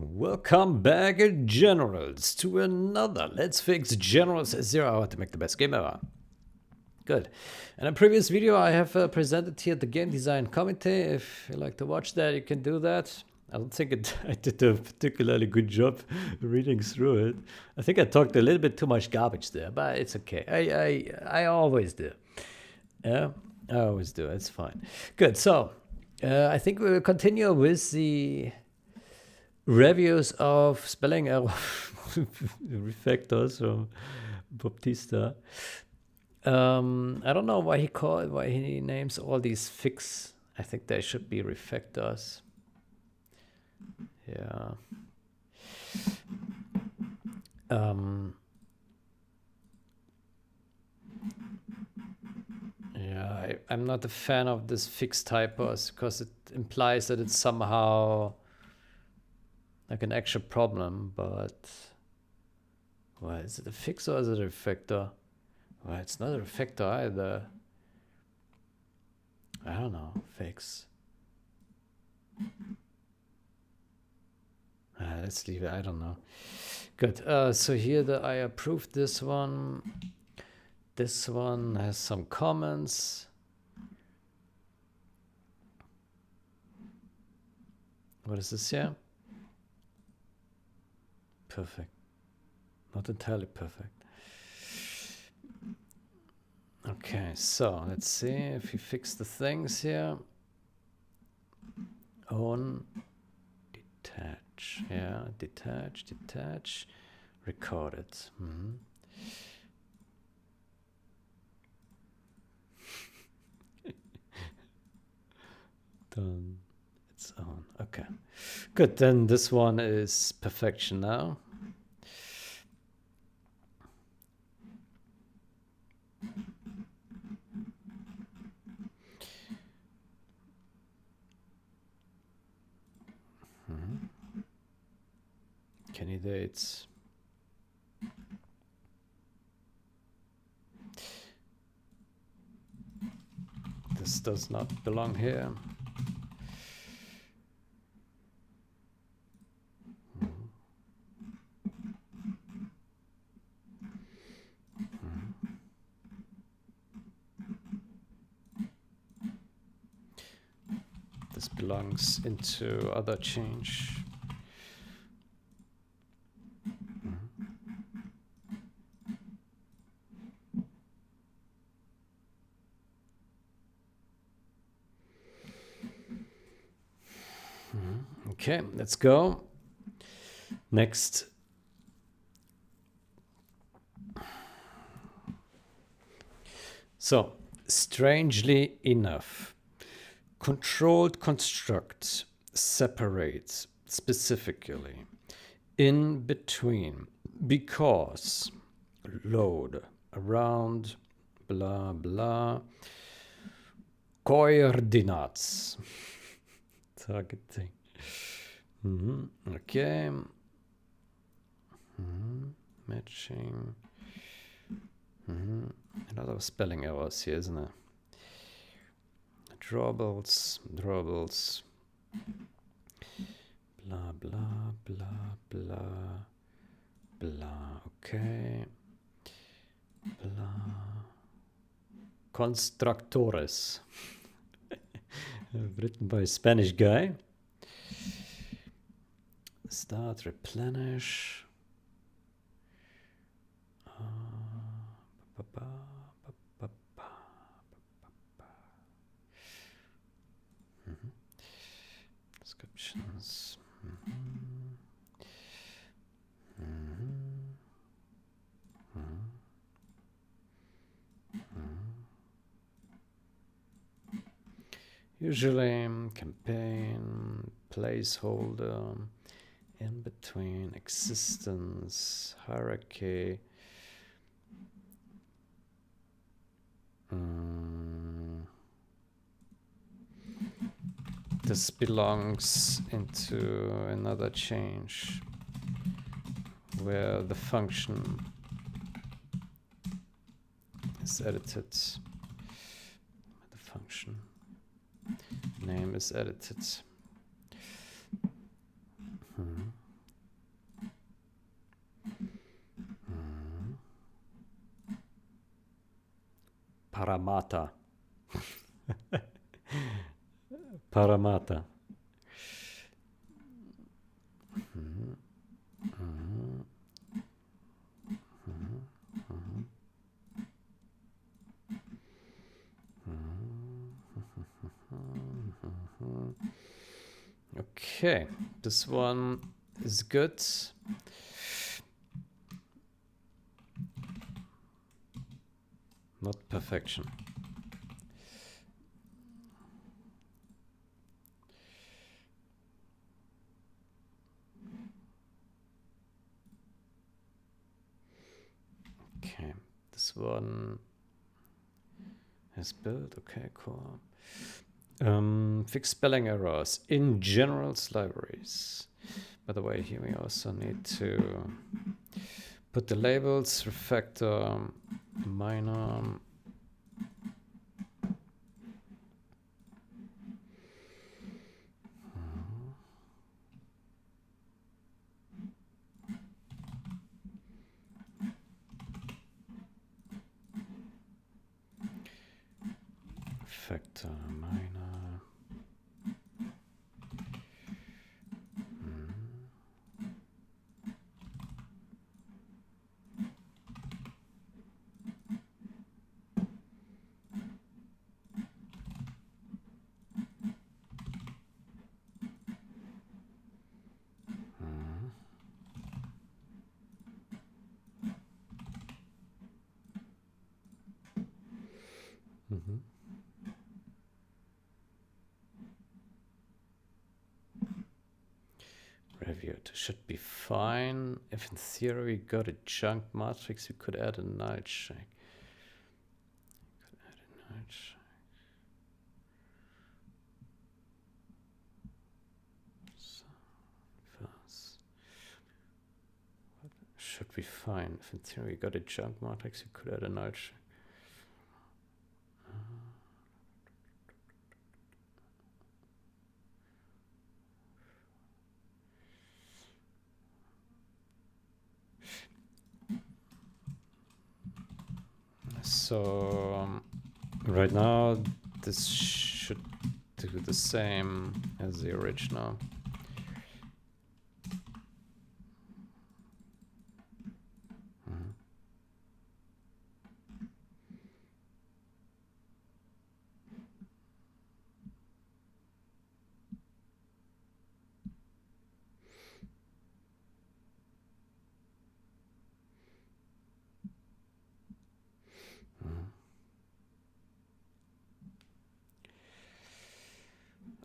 Welcome back, Generals, to another Let's Fix Generals 0 Hour to make the best game ever. Good. In a previous video, I have presented here the game design committee. If you like to watch that, you can do that. I don't think I did a particularly good job reading through it. I think I talked a little bit too much garbage there, but it's okay. I always do. Yeah, I always do. It's fine. Good. So I think we will continue with the reviews of spelling error refactors from Baptista. I don't know why he names all these fix. I think they should be refactors. Yeah. Yeah, I'm not a fan of this fix typos because it implies that it's somehow like an actual problem, but well, is it a fix or is it a refactor? Well, it's not a refactor either. I don't know. Fix. Let's leave it. I don't know. Good. So here I approved this one. This one has some comments. What is this here? Perfect. Not entirely perfect. Okay, so let's see if we fix the things here. Own, detach, yeah, detach, record it. Done. It's on. Okay, good. Then this one is perfection now. Candidates. This does not belong here. This belongs into other change. Okay, let's go. Next. So, strangely enough, controlled construct separates specifically in between because load around blah blah coordinates targeting. Okay. Matching. A lot of spelling errors here, isn't it? Drawbles. Blah blah blah blah blah. Okay. Blah. Constructores. Written by a Spanish guy. Start, replenish. Descriptions. Usually campaign placeholder in between existence hierarchy. This belongs into another change where the function is edited. The function name is edited. Paramata. Paramata. Okay, this one is good. Not perfection. Okay, this one has built. Okay, cool. Fix spelling errors in generals libraries. By the way, here we also need to put the labels, refactor, minor. Refactor, minor. Reviewed should be fine. If in theory we got a junk matrix, we could add a null check. Should be fine. If in theory we got a junk matrix, we could add a null check. So right now this should do the same as the original.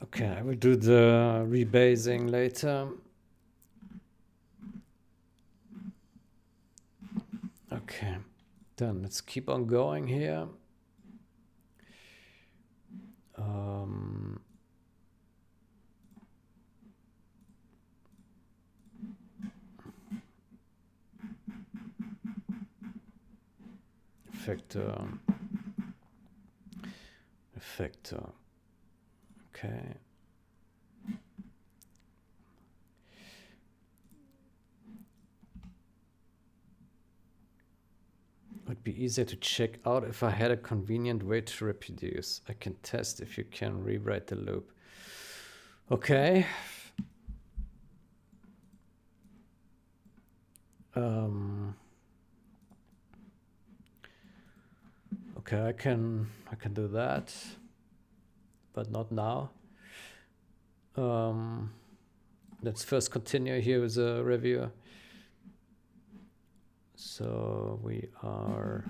Okay, I will do the rebasing later. Okay, then let's keep on going here. Effector. Okay. Would be easier to check out if I had a convenient way to reproduce. I can test if you can rewrite the loop. Okay. Okay, I can do that, but not now. Let's first continue here with the review. So we are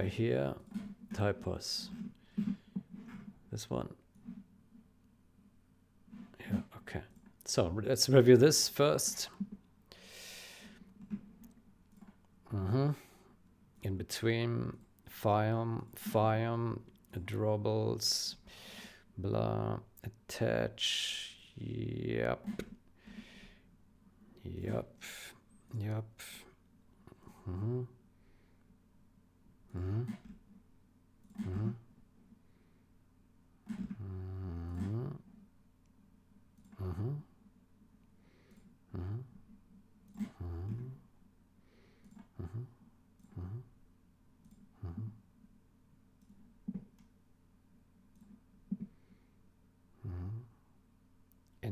here, typos. This one. Yeah, okay. So let's review this first. In between, file, drawables, blah, attach, yep.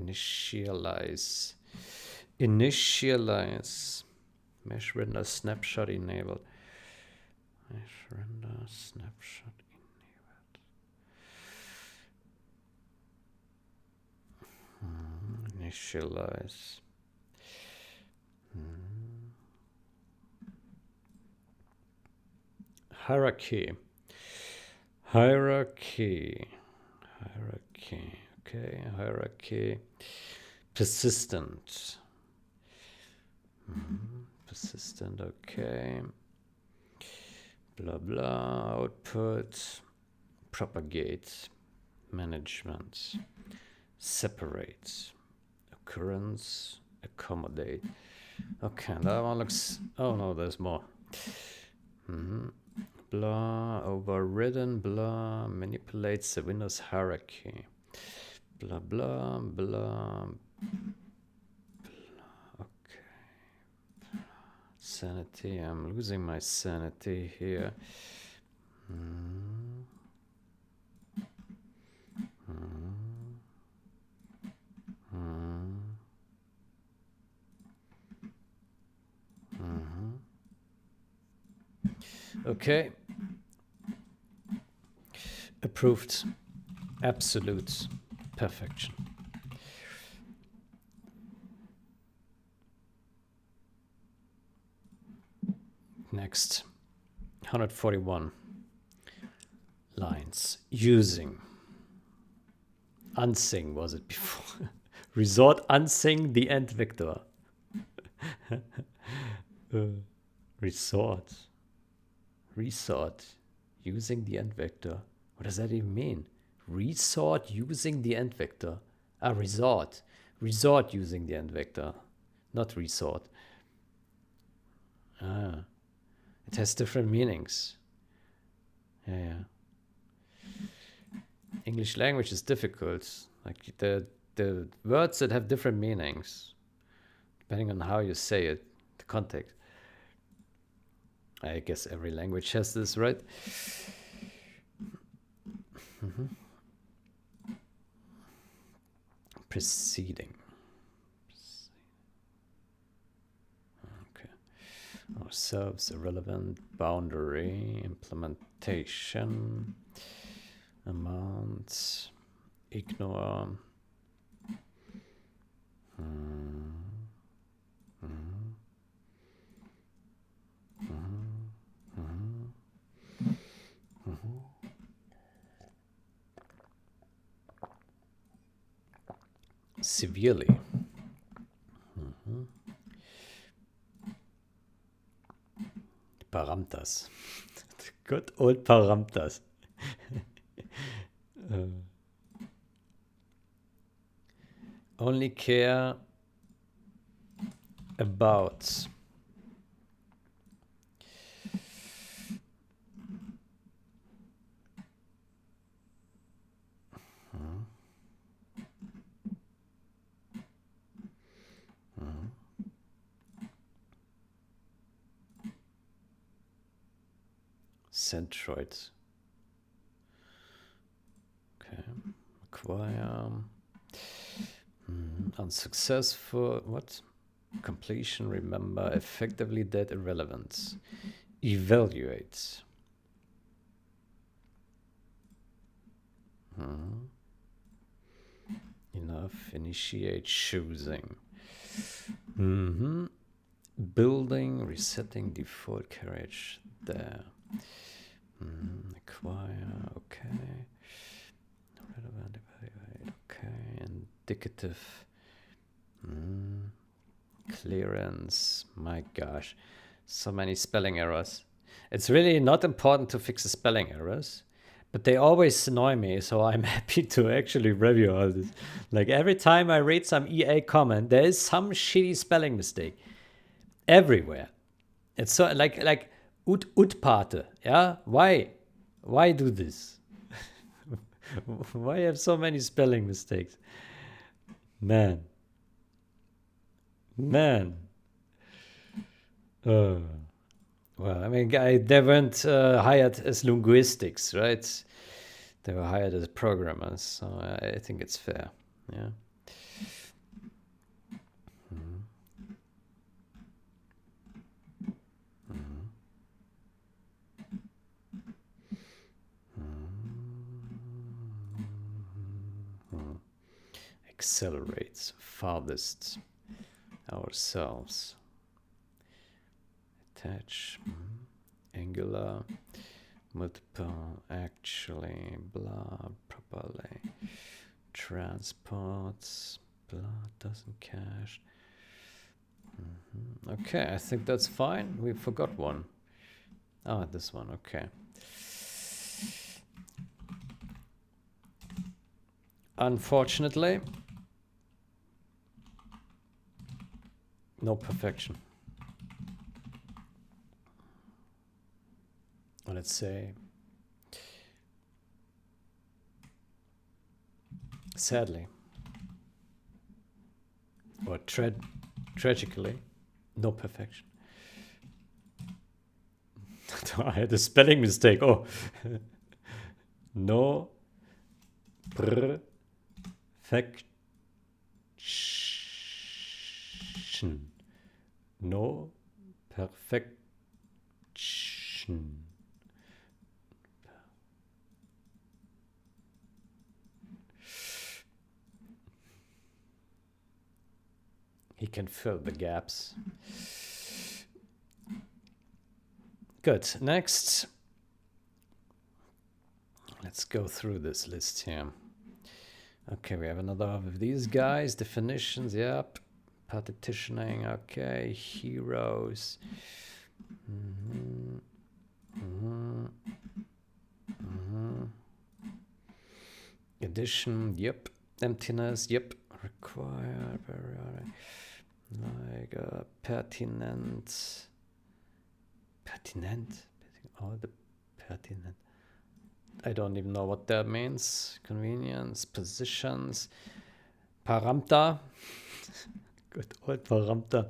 Initialize. Initialize. Mesh render snapshot enabled. Mesh render snapshot enabled. Initialize. Hierarchy. Hierarchy. Hierarchy. Okay, hierarchy. Persistent. Persistent, okay. Blah blah. Output. Propagate. Management. Separate. Occurrence. Accommodate. Okay, that one looks. Oh no, there's more. Blah, overridden, blah, manipulates the Windows hierarchy. Blah, blah, blah, blah. Okay. Sanity, I'm losing my sanity here. Okay. Approved. Absolute perfection. Next. 141 lines. Using. Unsing was it before? Resort unsing the end vector. Resort. Resort. Using the end vector. What does that even mean? Resort using the end vector. Ah, resort. Resort using the end vector. Not resort. Ah. It has different meanings. Yeah. English language is difficult. Like the words that have different meanings, depending on how you say it, the context. I guess every language has this, right? Preceding. Okay. Ourselves, irrelevant, boundary, implementation, amount, ignore. Severely. Paramtas. Good old Paramtas. Only care about centroid. Okay. Acquire. Unsuccessful. What? Completion. Remember. Effectively dead. Irrelevance. Evaluate. Enough. Initiate. Choosing. Building. Resetting. Default carriage. There. Acquire. Okay. Relevant. Evaluate. Okay. Indicative. Clearance. My gosh. So many spelling errors. It's really not important to fix the spelling errors, but they always annoy me, so I'm happy to actually review all this. Like every time I read some EA comment, there is some shitty spelling mistake. Everywhere. It's so like Utpate. Yeah? Why? Why do this? Why have so many spelling mistakes? Man. Well, I mean, they weren't hired as linguistics, right? They were hired as programmers, so I think it's fair. Yeah. Accelerates farthest ourselves. Attach. Angular. Multiple. Actually. Blah. Properly. Transports. Blah. Doesn't cache. Okay, I think that's fine. We forgot one. Ah, this one. Okay. Unfortunately, no perfection. Let's say, sadly, or tragically, no perfection. I had a spelling mistake. Oh, no perfection. No perfection. He can fill the gaps. Good. Next, let's go through this list here. Okay, we have another of these guys. Definitions, yep. Partitioning, okay. Heroes. Addition, yep. Emptiness, yep. Required, like pertinent. Pertinent? Oh, the pertinent. I don't even know what that means. Convenience, positions, parameter. Good old parameter.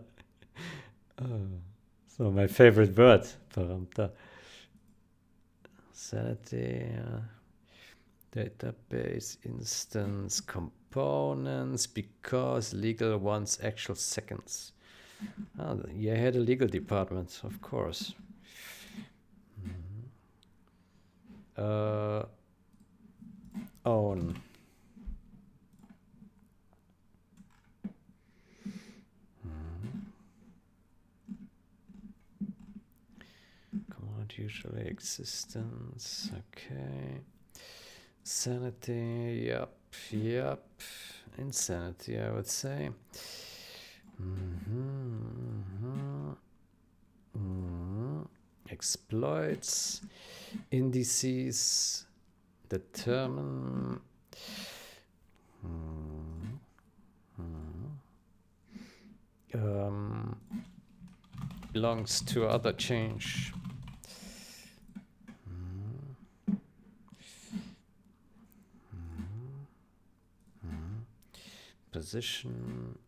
So my favorite word, parameter. Sanity, database, instance, components, because legal wants actual seconds. Oh, you had a legal department, of course. Own. Command usually existence. Okay. Sanity. Yep. Yep. Insanity, I would say. Exploits. Indices. Determine. Belongs to other change. Position.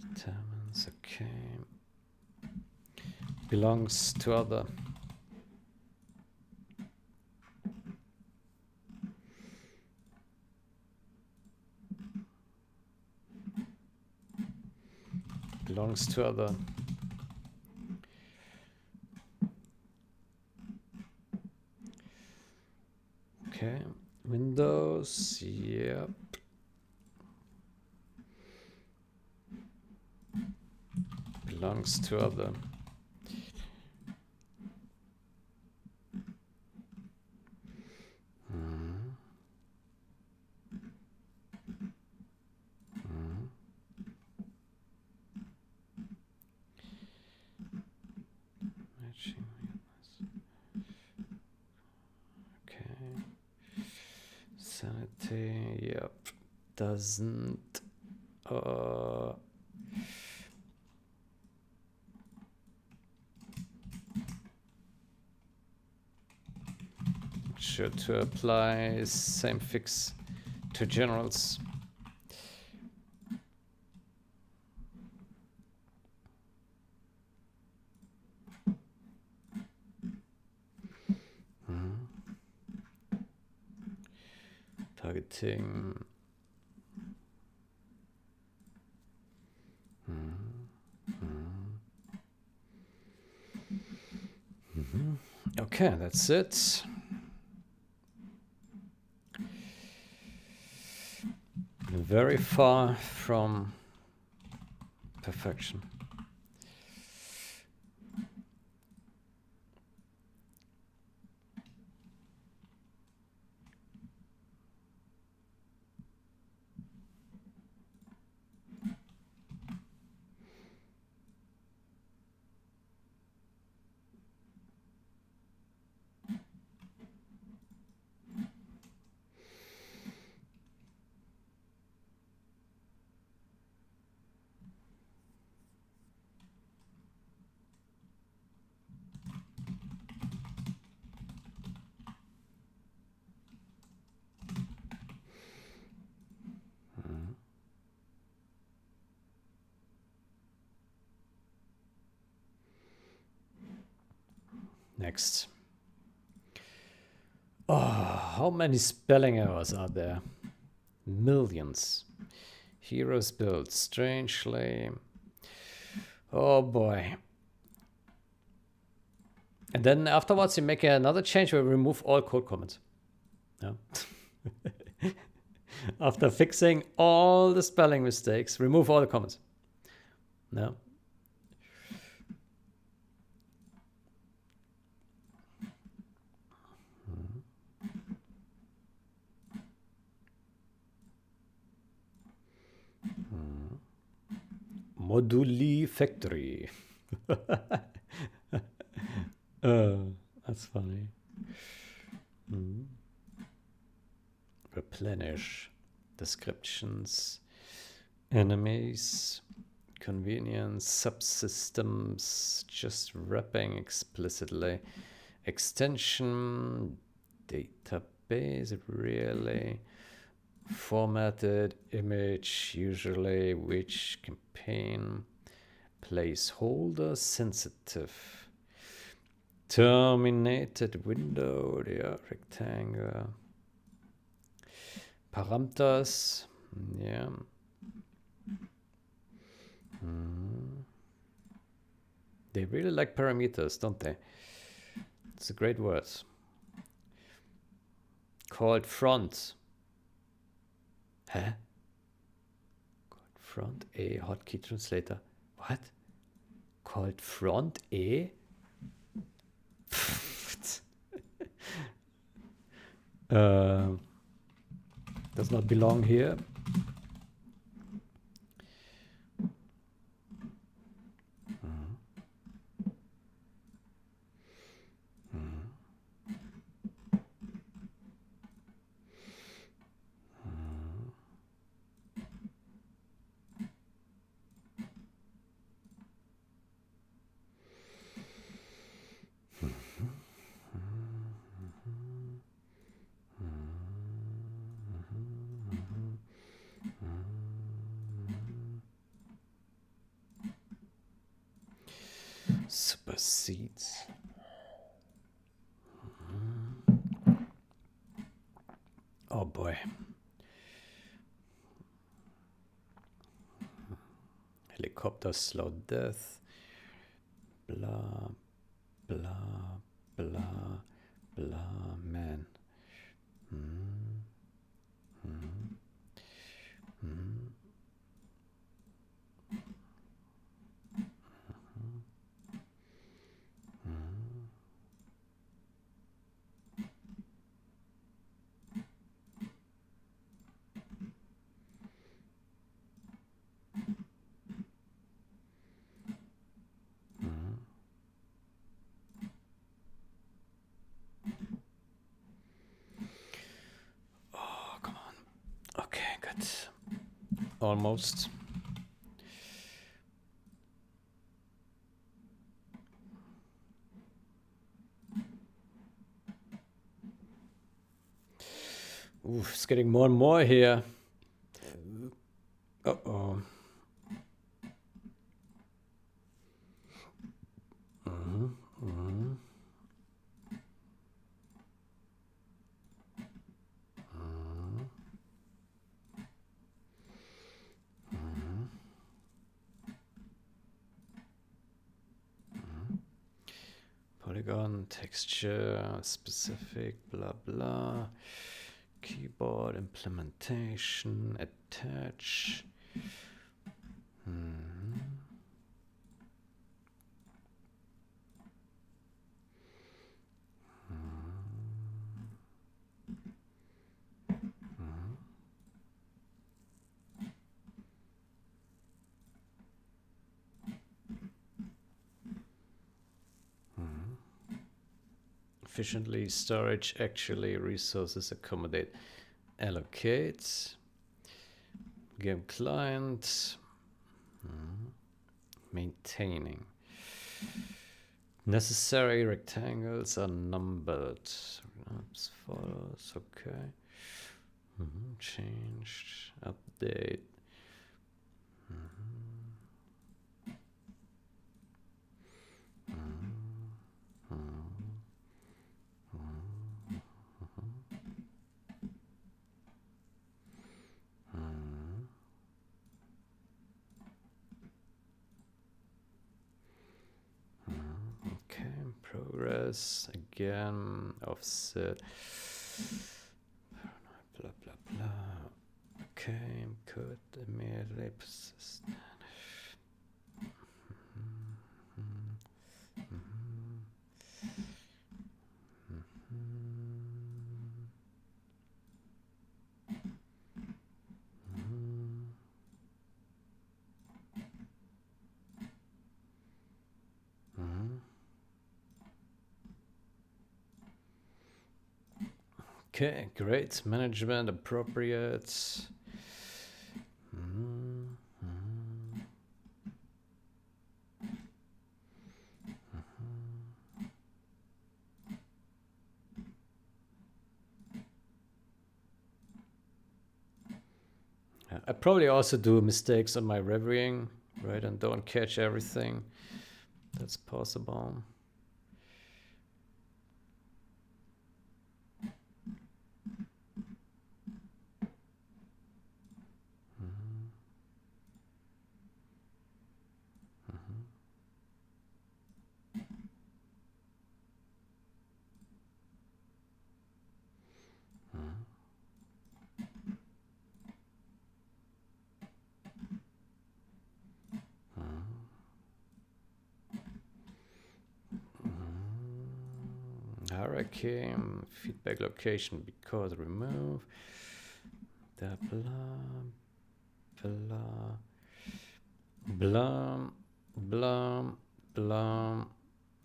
Determines, okay. Belongs to other. Belongs to other. Okay. Windows, yep. Belongs to other. Sanity, yep. Doesn't. Sure to apply same fix to generals. Targeting. Okay, that's it. Very far from perfection. Next. Oh, how many spelling errors are there? Millions. Heroes built strangely. Oh boy. And then afterwards you make another change where you remove all code comments. Yeah. After fixing all the spelling mistakes, remove all the comments. No. Moduli factory. That's funny. Replenish. Descriptions. Enemies. Convenience. Subsystems. Just wrapping explicitly. Extension. Database. Really. Formatted image, usually which campaign, placeholder sensitive, terminated window, yeah, rectangle, parameters, yeah. They really like parameters, don't they? It's a great word. Called front. Huh? Front A hotkey translator. What? Called front A? Does not belong here. Supersedes. Oh boy. Helicopter slow death. Blah, blah, blah, blah, man. Oh, come on. Okay, good. Almost. Oof, it's getting more and more here. Uh-oh. polygon, texture, specific, blah blah. Keyboard implementation, attach. Efficiently storage, actually resources accommodate, allocate, game client, maintaining. Necessary rectangles are numbered. Oops, follows, okay. Changed, update. Okay, progress again, offset, blah blah blah. Okay, could immediately persistent. Okay, great. Management appropriate. I probably also do mistakes on my reviewing, right? And don't catch everything. That's possible. Hierarchy, feedback location because remove. The blah, blah, blah, blah, blah,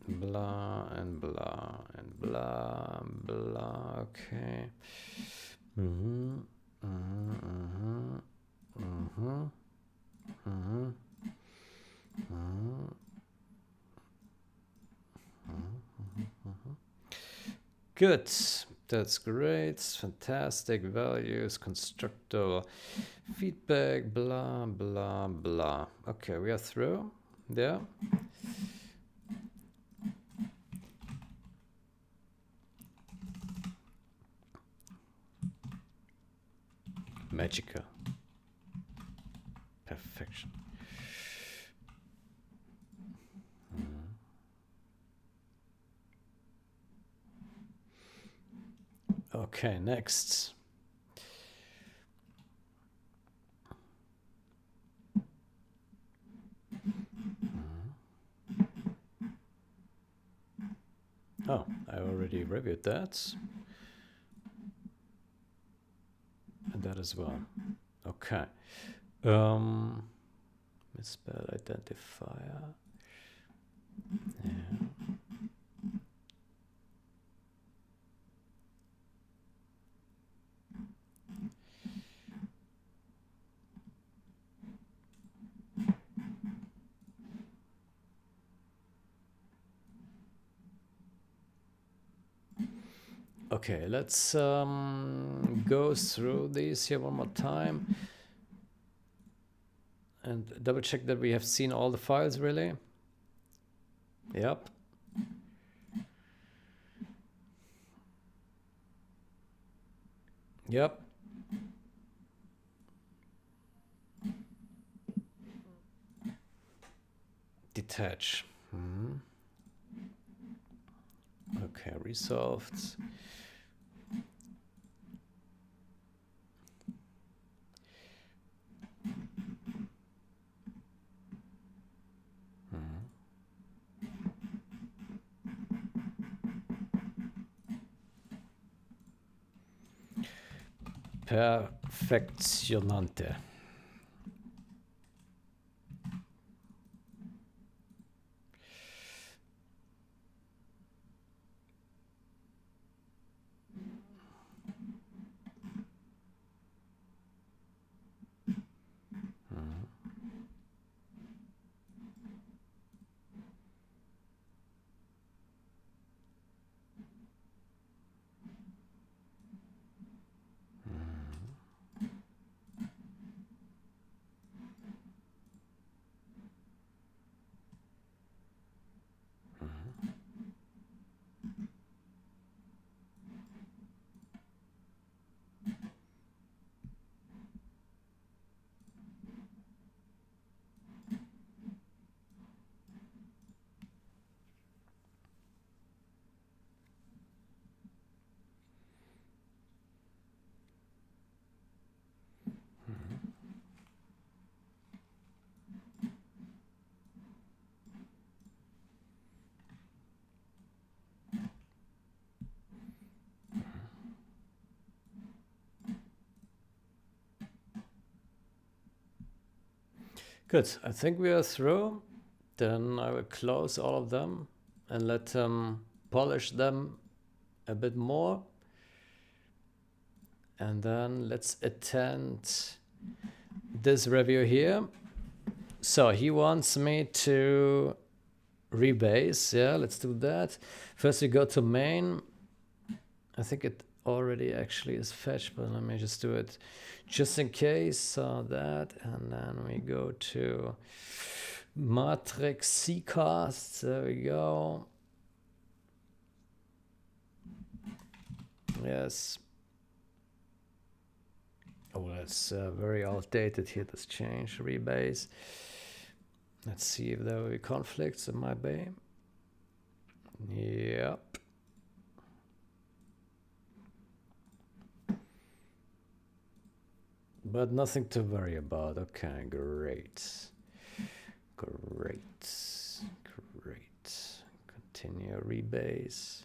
blah, and blah, and blah, blah, okay. Good, that's great, fantastic, values, constructor, feedback, blah, blah, blah. Okay, we are through, yeah. Magical. Perfection. Okay, next. Oh, I already reviewed that. And that as well. Okay. Misspell identifier. Yeah. Okay, let's go through these here one more time and double check that we have seen all the files really. Yep. Yep. Detach. Okay, resolved. Perfeccionante. Good, I think we are through. Then I will close all of them and let them polish them a bit more. And then let's attend this review here. So he wants me to rebase. Yeah, let's do that. First we go to main. I think it already actually is fetched, but let me just do it just in case. That, and then we go to matrix Ccast. There we go. Yes. Oh, that's very outdated here, this change, rebase. Let's see if there will be conflicts. It might be. Yep. But nothing to worry about. Okay, great. Great. Great. Continue rebase.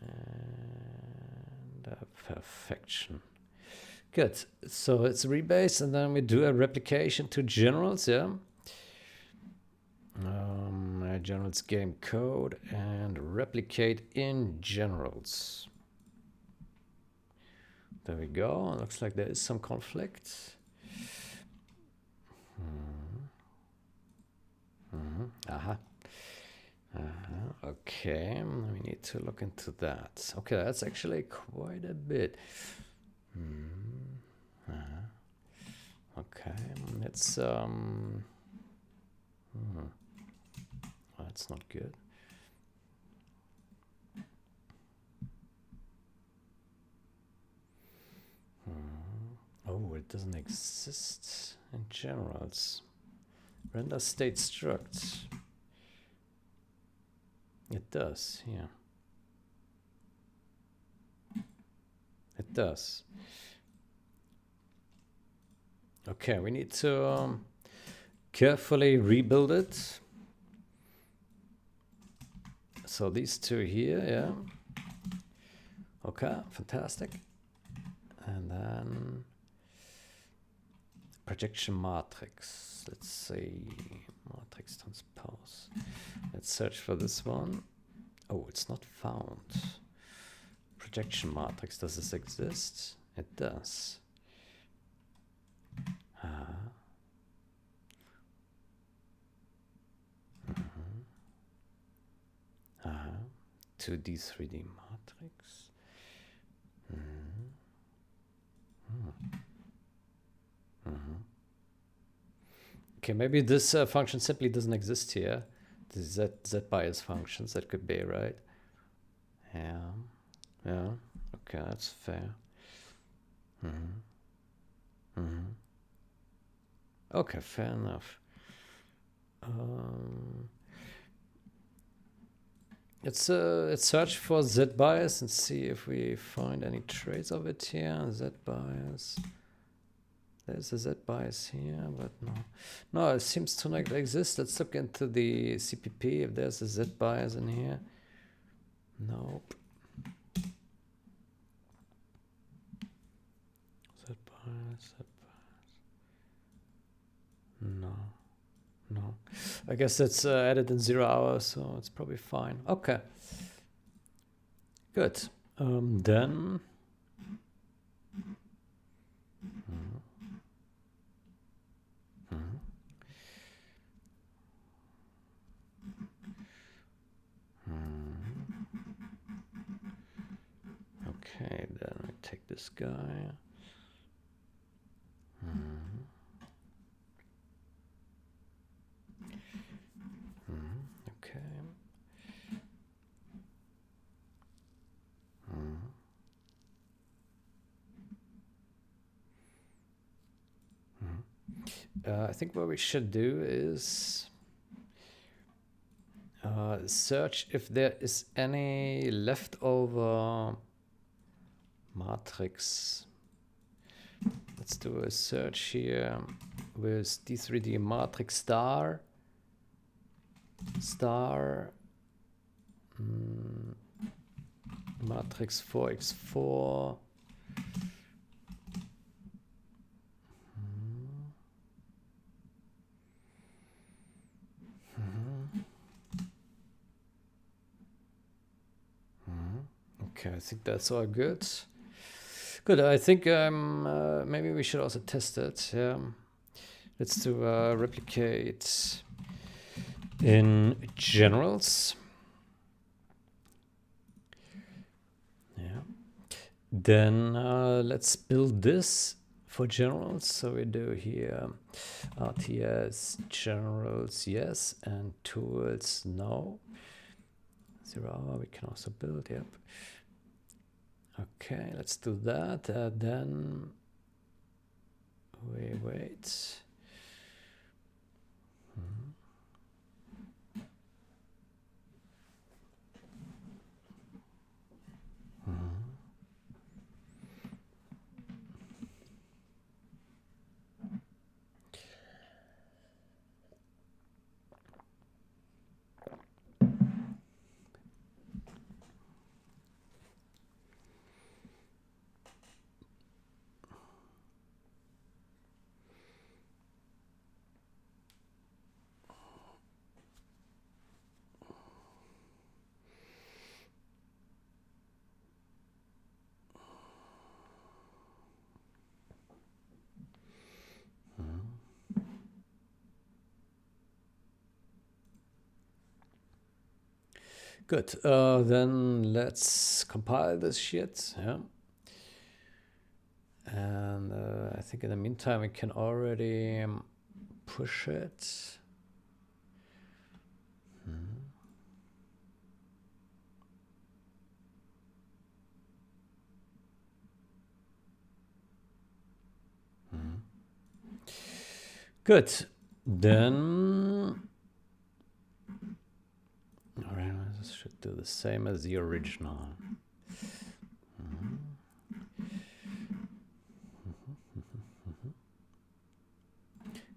And perfection. Good. So it's rebase, and then we do a replication to generals, yeah? Generals game code and replicate in generals. There we go. Looks like there is some conflict. Aha. Okay, we need to look into that. Okay, that's actually quite a bit. Okay, let's that's not good. Oh, it doesn't exist in generals. Render state struct. It does, yeah. It does. Okay, we need to carefully rebuild it. So these two here, yeah. Okay, fantastic. And then projection matrix. Let's see, matrix transpose. Let's search for this one. Oh, it's not found. Projection matrix, does this exist? It does. 2D 3D matrix. Okay, maybe this function simply doesn't exist here. This Z bias functions, that could be, right? Yeah. Yeah. Okay, that's fair. Okay, fair enough. let's search for Z bias and see if we find any trace of it here. Z bias. There's a Z bias here, but no. No, it seems to not exist. Let's look into the CPP if there's a Z bias in here. Nope. Z bias, Z bias. No. No. I guess that's added in 0 hours, so it's probably fine. Okay. Good. Then... Okay, then we take this guy. Okay. I think what we should do is search if there is any leftover matrix. Let's do a search here with D3D matrix star matrix 4x4 Okay, I think that's all good. Good, I think maybe we should also test it. Yeah. Let's do replicate in generals. Yeah. Then let's build this for generals. So we do here RTS generals yes and tools no. 0 hour we can also build. Yep. Okay, let's do that. Then we wait. Good. Then let's compile this shit. Yeah. And I think in the meantime we can already push it. Good. Then all right, this should do the same as the original.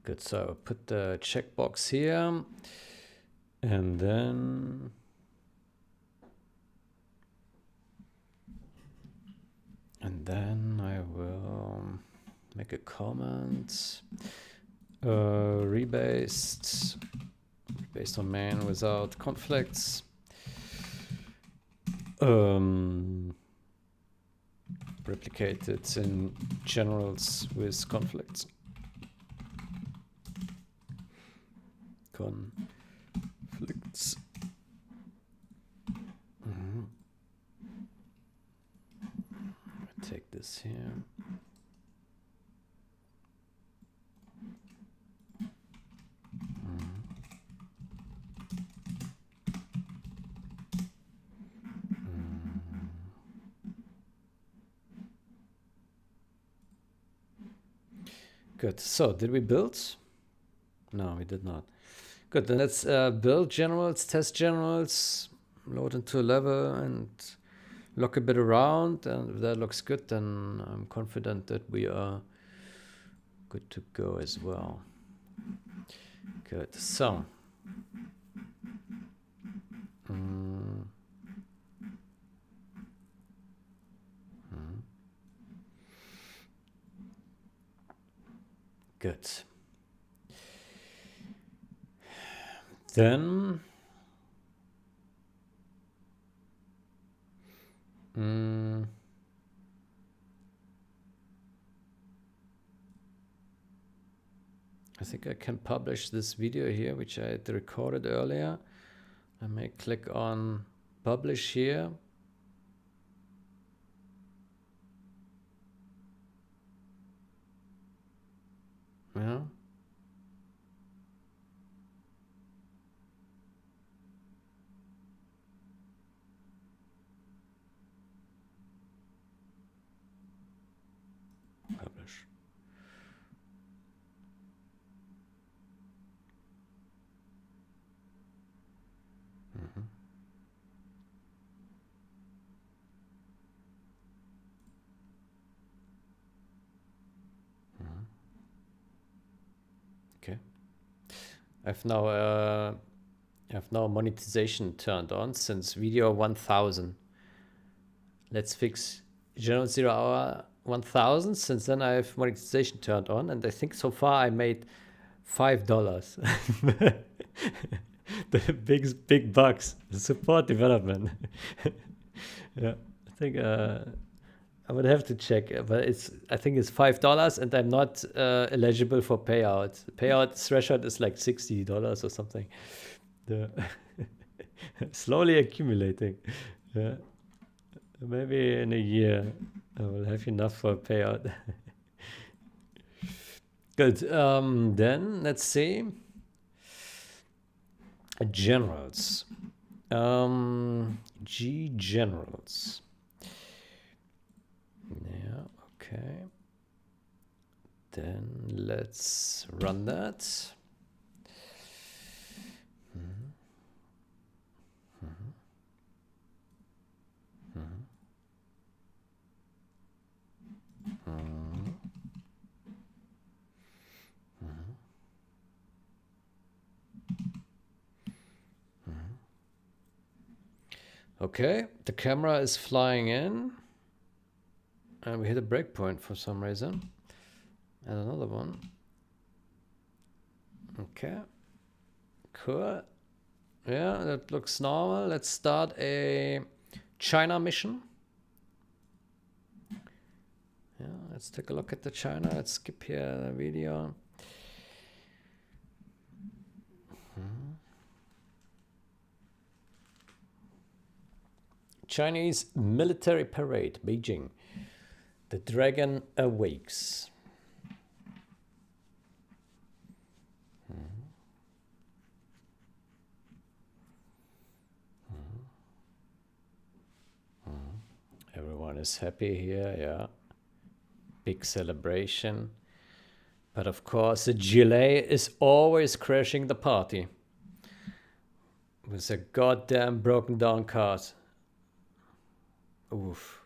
Good, so put the checkbox here and then I will make a comment. Rebased based on main without conflicts. Replicated in generals with conflicts. Conflicts. Take this here. Good. So, did we build? No, we did not. Good. Then let's build generals, test generals. load into a level and look a bit around, and if that looks good, then I'm confident that we are good to go as well. Good. So good. Then I think I can publish this video here, which I had recorded earlier. I may click on publish here. Yeah. Publish. Okay. I've now monetization turned on since video 1000. Let's fix General 0 Hour 1000. Since then I have monetization turned on, and I think so far I made $5. The big bucks. Support development. Yeah, I think I would have to check, but I think it's $5, and I'm not eligible for payout. Payout threshold is like $60 or something. The slowly accumulating. Yeah. Maybe in a year I will have enough for a payout. Good. Then let's see. Generals. G generals. Yeah, okay. Then let's run that. Okay, the camera is flying in. And we hit a breakpoint for some reason. And another one. Okay. Cool. Yeah, that looks normal. Let's start a China mission. Yeah, let's take a look at the China. Let's skip here the video. Chinese military parade, Beijing. The dragon awakes. Everyone is happy here, yeah. Big celebration. But of course, the GLA is always crashing the party. With a goddamn broken down card. Oof.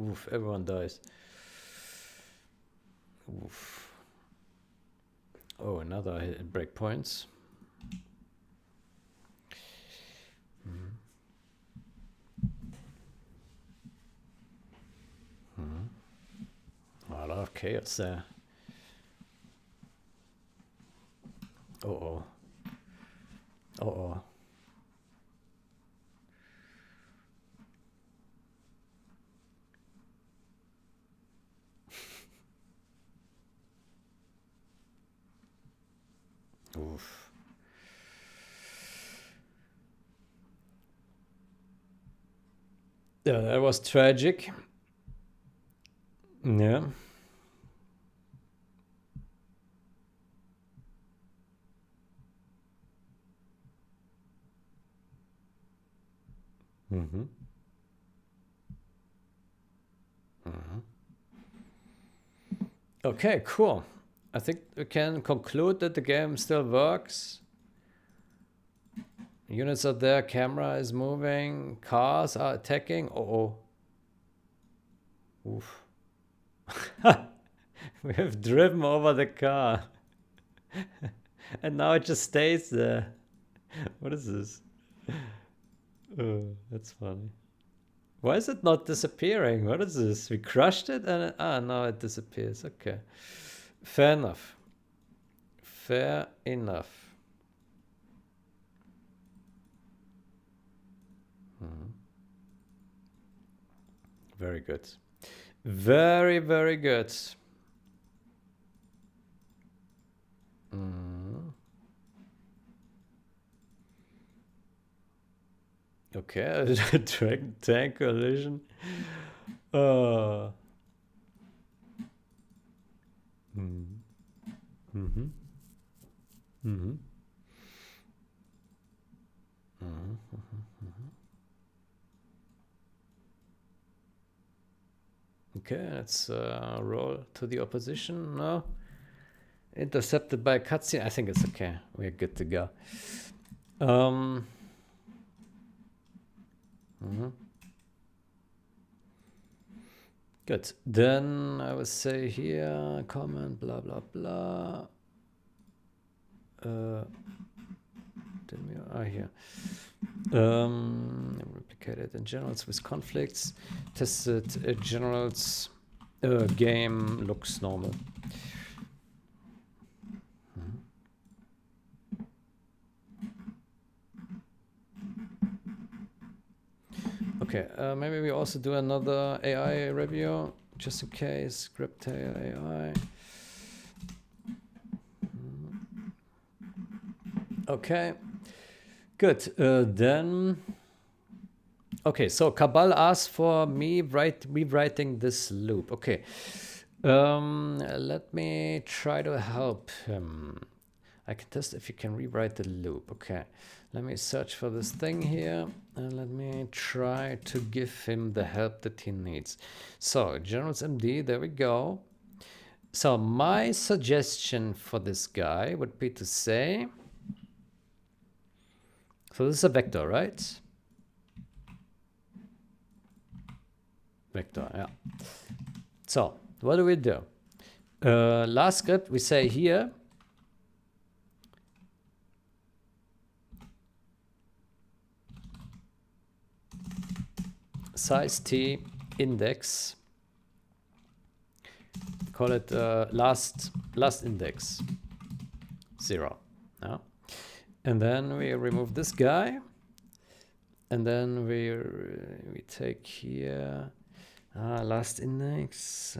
Oof, everyone dies. Oof. Oh, another hit breakpoints. A lot of chaos there. Uh-oh. Uh-oh. Oof. Yeah, that was tragic. Yeah. Okay, cool. I think we can conclude that the game still works. Units are there, camera is moving, cars are attacking. Oh, oof. We have driven over the car. And now it just stays there. What is this? Oh, that's funny. Why is it not disappearing? What is this? We crushed it and now it disappears. Okay. Fair enough. Fair enough. Very good. Very, very good. Okay, tank collision. Okay, let's roll to the opposition. No. Intercepted by a cutscene. I think it's okay. We're good to go. Good. Then I would say here, comment, blah, blah, blah. Here. Replicated in generals with conflicts. Tested generals. Game looks normal. Okay, maybe we also do another AI review, just in case. Script AI. Okay, good. Then, okay, so Cabal asked for me rewriting this loop. Okay, let me try to help him. I can test if you can rewrite the loop. Okay, let me search for this thing here and let me try to give him the help that he needs. So generals MD, there we go. So my suggestion for this guy would be to say, so this is a vector, right? Vector, yeah. So what do we do? Last script, we say here, size t index, call it last index 0. Yeah. And then we remove this guy, and then we take here last index,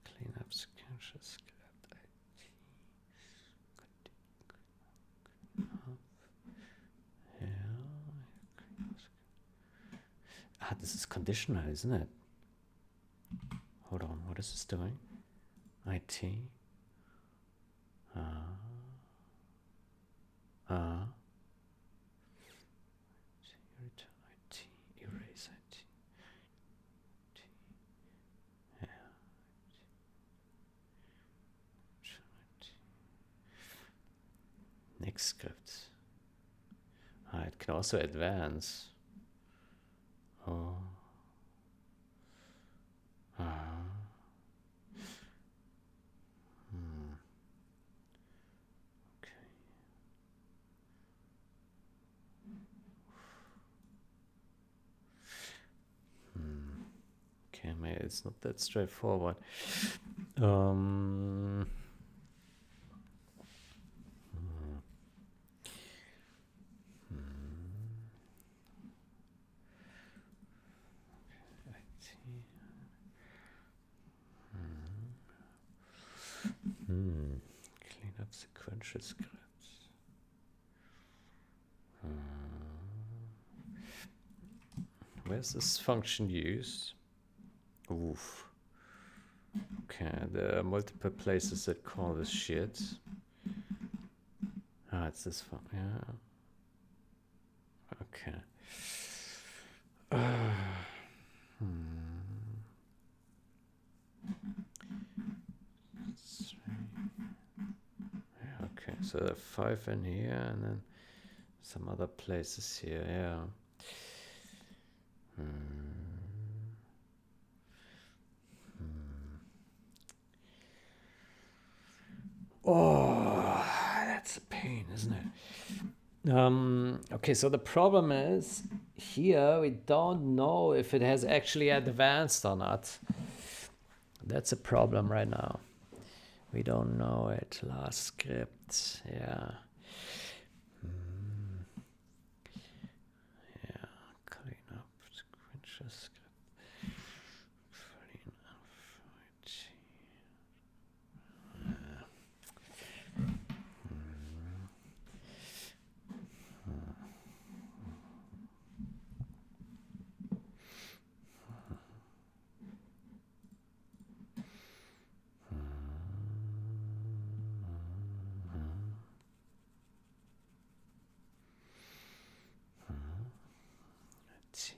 clean up sequential script. This is conditional, isn't it? Hold on, what is this doing? IT. Return IT, erase IT. Yeah. Next script. It can also advance. Oh. Okay, maybe it's not that straightforward. Clean up sequential scripts. Where's this function used? Oof. Okay, there are multiple places that call this shit. It's this one, yeah. Okay. Okay, so 5 in here, and then some other places here, yeah. Oh, that's a pain, isn't it? Okay, so the problem is here we don't know if it has actually advanced or not. That's a problem right now. We don't know it. Last script, yeah. Yeah, clean up sequential script. Clean up it. Let's see.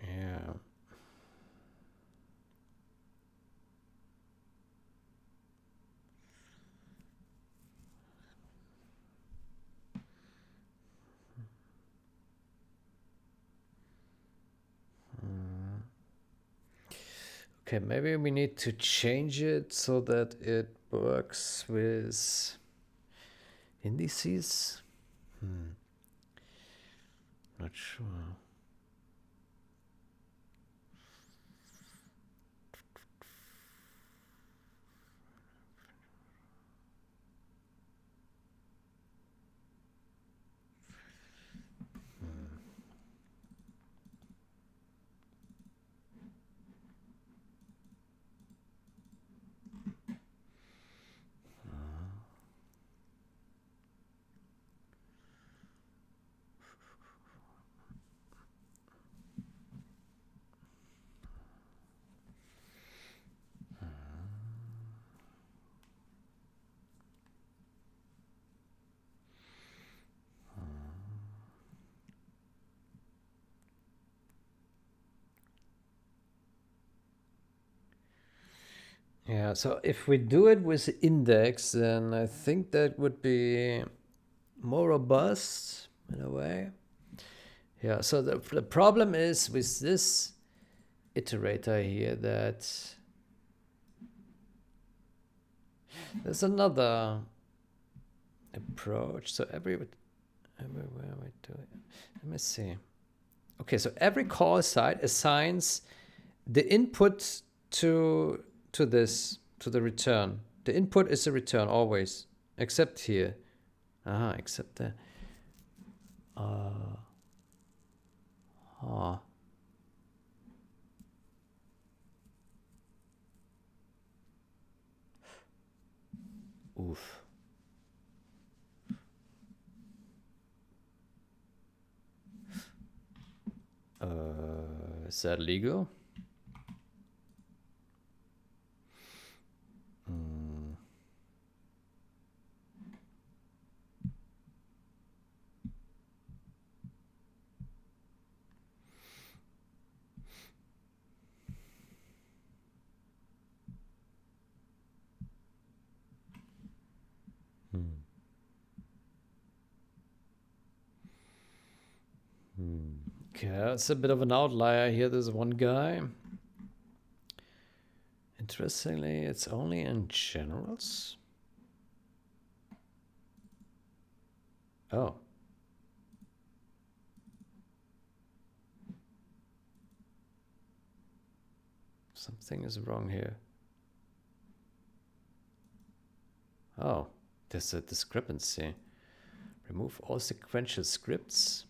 Yeah. Okay, maybe we need to change it so that it works with indices. Not sure. Yeah, so if we do it with the index, then I think that would be more robust in a way. Yeah, so the problem is with this iterator here that there's another approach. So everywhere we do it. Let me see. Okay, so every call side assigns the input to this, to the return. The input is a return always, except here. Except there. Oof. Is that legal? Okay, that's a bit of an outlier here. There's one guy. Interestingly, it's only in generals. Oh. Something is wrong here. Oh, there's a discrepancy. Remove all sequential scripts.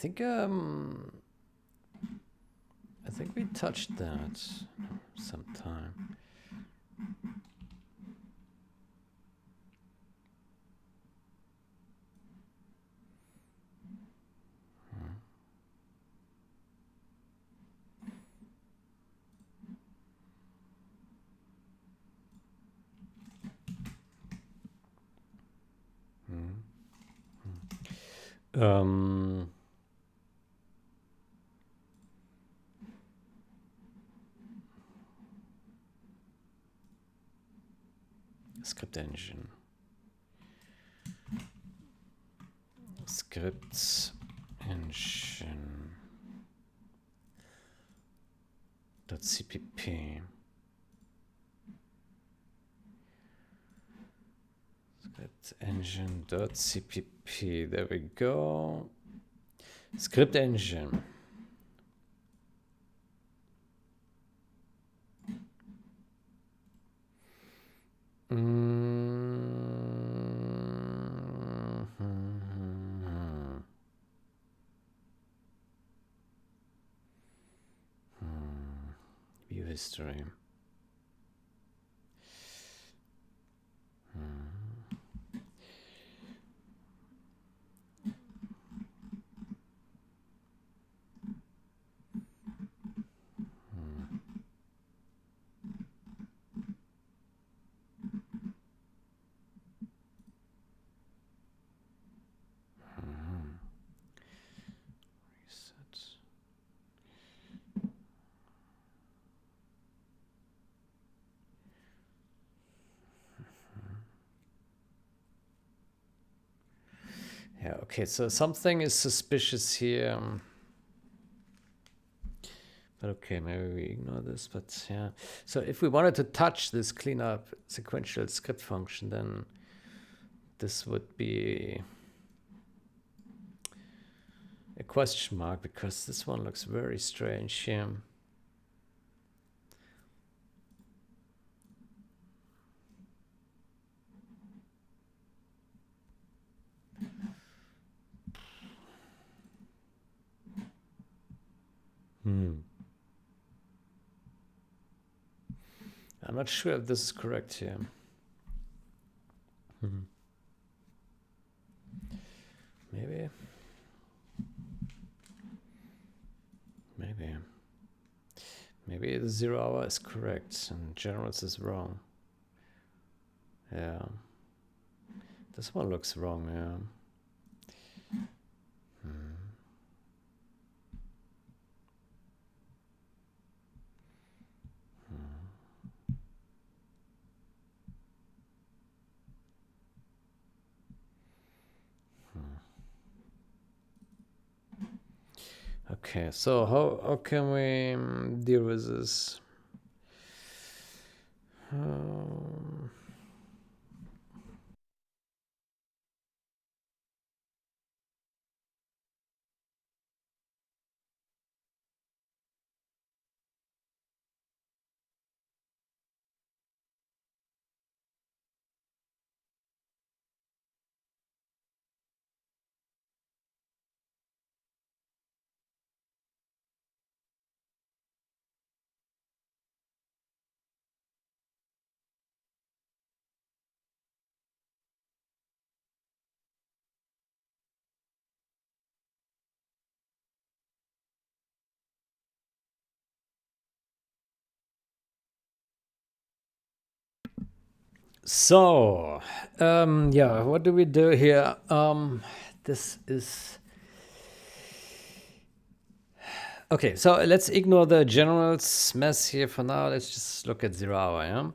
think we touched that sometime. Script engine. Script engine. .cpp. Script engine.cpp. There we go. Script engine. View history. Yeah, okay, so something is suspicious here. But okay, maybe we ignore this, but yeah. So if we wanted to touch this cleanup sequential script function, then this would be a question mark, because this one looks very strange here. I'm not sure if this is correct here. Maybe. Maybe the 0 hour is correct and generals is wrong. Yeah. This one looks wrong, yeah. Okay, so how can we deal with this? So, yeah, what do we do here? This is... Okay, so let's ignore the general's mess here for now. Let's just look at 0 hour, yeah?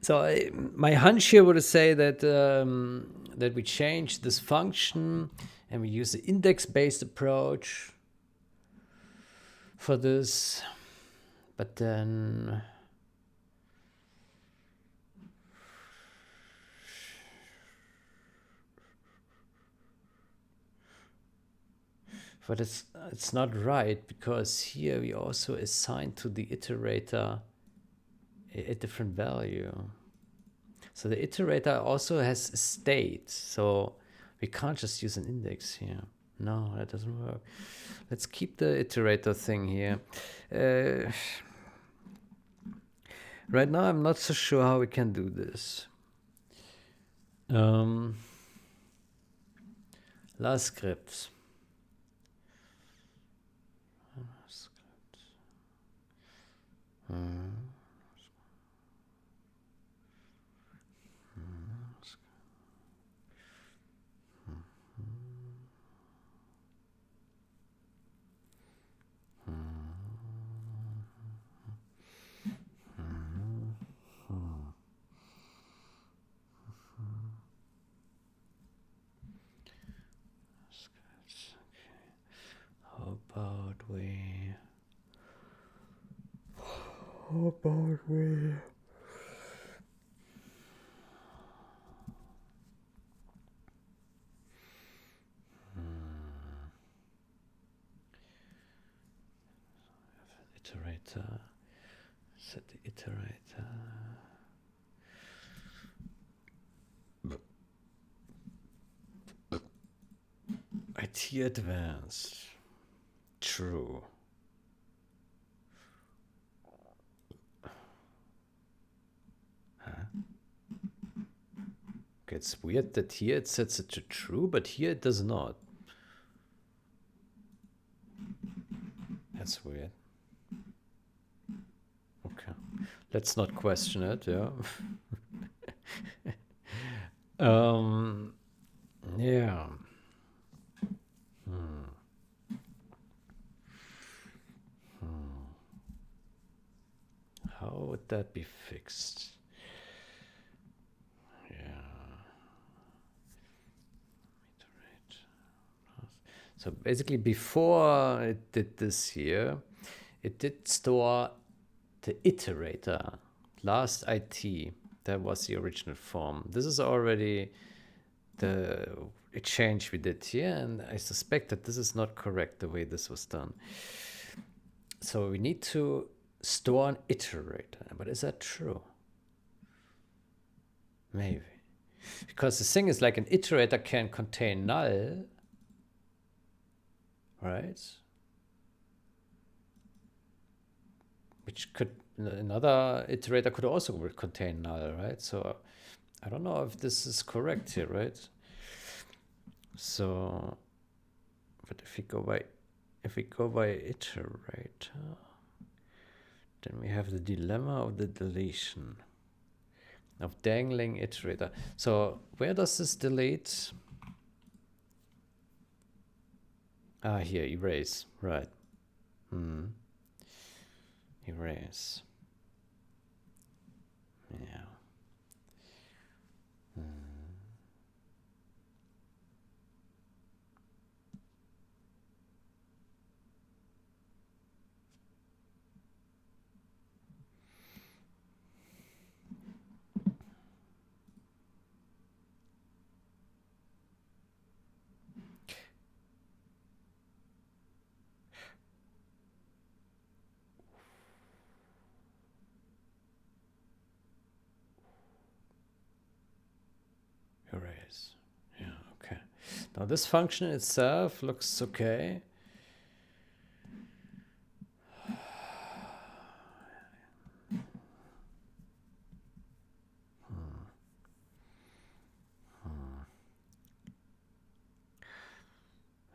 So my hunch here would say that that we change this function and we use the index-based approach for this, but then... But it's not right, because here we also assign to the iterator a different value. So the iterator also has a state, so we can't just use an index here. No, that doesn't work. Let's keep the iterator thing here. Right now, I'm not so sure how we can do this. Last scripts. How about we? Iterator. Set the iterator. IT advanced. True. Okay, it's weird that here it sets it to true, but here it does not. That's weird. Okay. Let's not question it, yeah. Yeah. How would that be fixed? So basically before it did this here, it did store the iterator, last IT. That was the original form. This is already the change we did here, and I suspect that this is not correct the way this was done. So we need to store an iterator, but is that true? Maybe. Because the thing is, like, an iterator can contain null, right? Which could, another iterator could also contain null, right? So I don't know if this is correct here, right? So, but if we go by iterator, then we have the dilemma of the deletion of dangling iterator. So where does this delete? Ah, here, erase, right. Erase. Yeah. Erase. Yeah, okay. Now this function itself looks okay.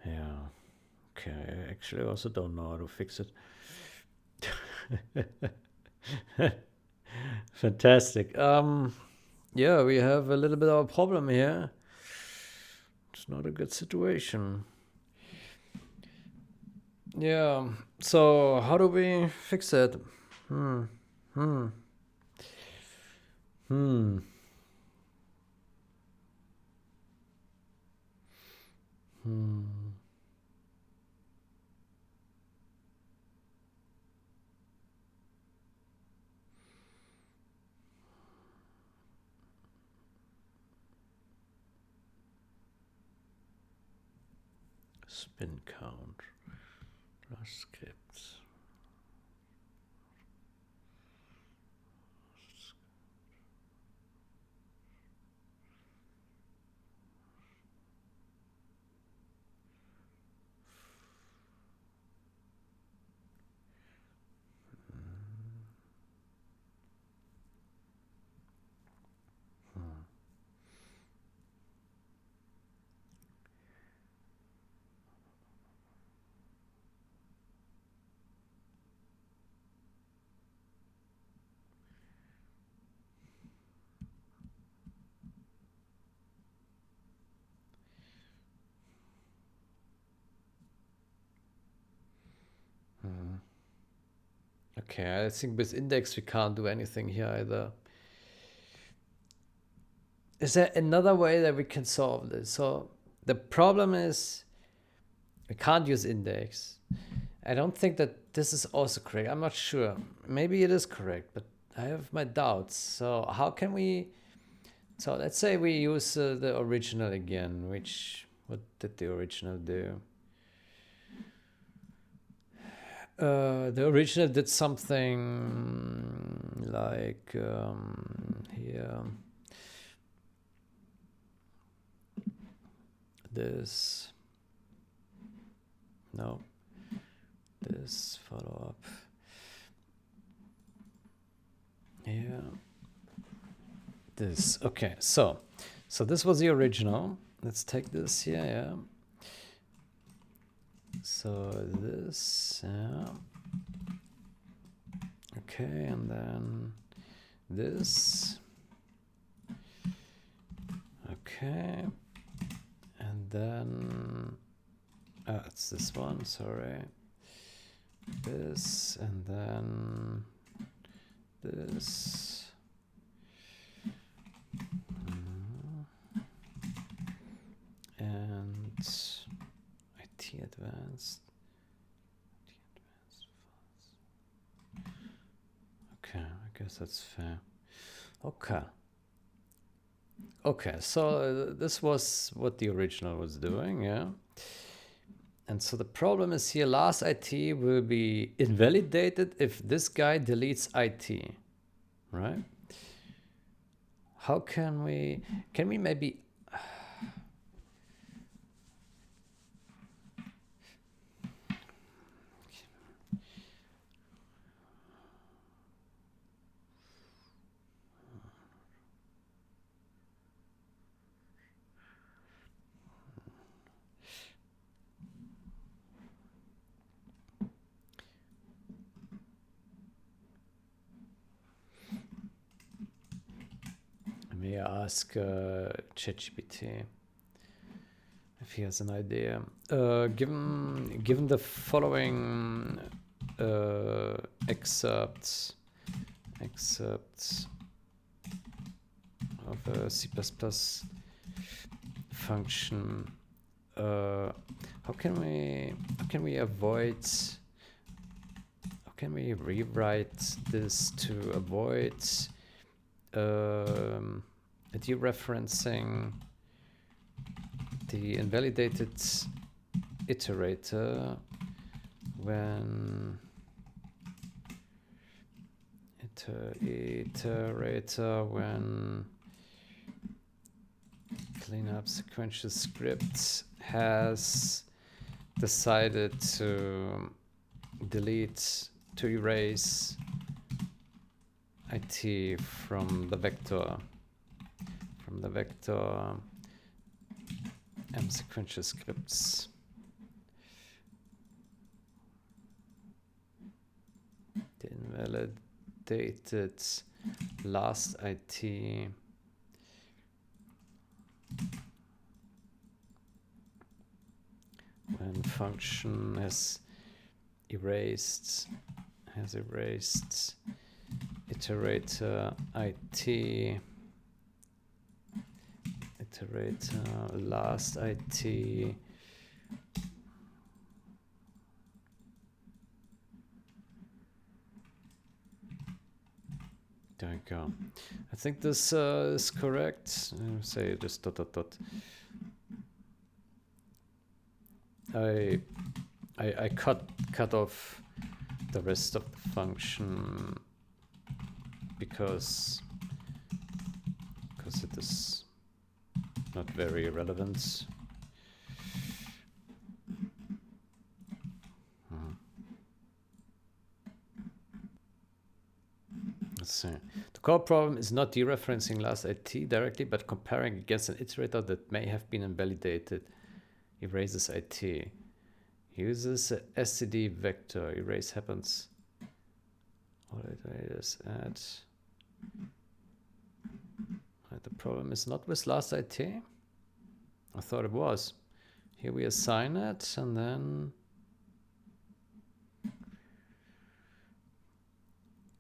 Yeah. Okay, I actually also don't know how to fix it. Fantastic. Yeah, we have a little bit of a problem here. It's not a good situation. Yeah, so how do we fix it? Spin count. Last scripts. Okay, I think with index we can't do anything here either. Is there another way that we can solve this? So the problem is we can't use index. I don't think that this is also correct. I'm not sure. Maybe it is correct, but I have my doubts. So how can we... So let's say we use the original again, which... What did the original do? The original did something like here. This... No. This follow up. Yeah. This. Okay, so this was the original. Let's take this here, yeah. So this, yeah. Okay, and then this. Okay. And then it's this one, sorry. This, and then this. And IT advanced. Okay, I guess that's fair. Okay. Okay, so this was what the original was doing, yeah. And so the problem is here, last IT will be invalidated if this guy deletes IT, right? How can we maybe... May I ask ChatGPT if he has an idea? Given the following excerpts of a C++ function, how can we avoid? How can we rewrite this to avoid dereferencing the invalidated iterator when cleanup sequential script has decided to erase IT from the vector sequential scripts. The invalidated last IT when function has erased iterator IT, iterator last IT, there we go. I think this is correct. Say just ... I cut off the rest of the function because it is not very relevant. Let's see. The core problem is not dereferencing last IT directly, but comparing against an iterator that may have been invalidated. Erases IT. Uses a std vector. Erase happens. All iterators add. The problem is not with last IT. I thought it was. Here we assign it, and then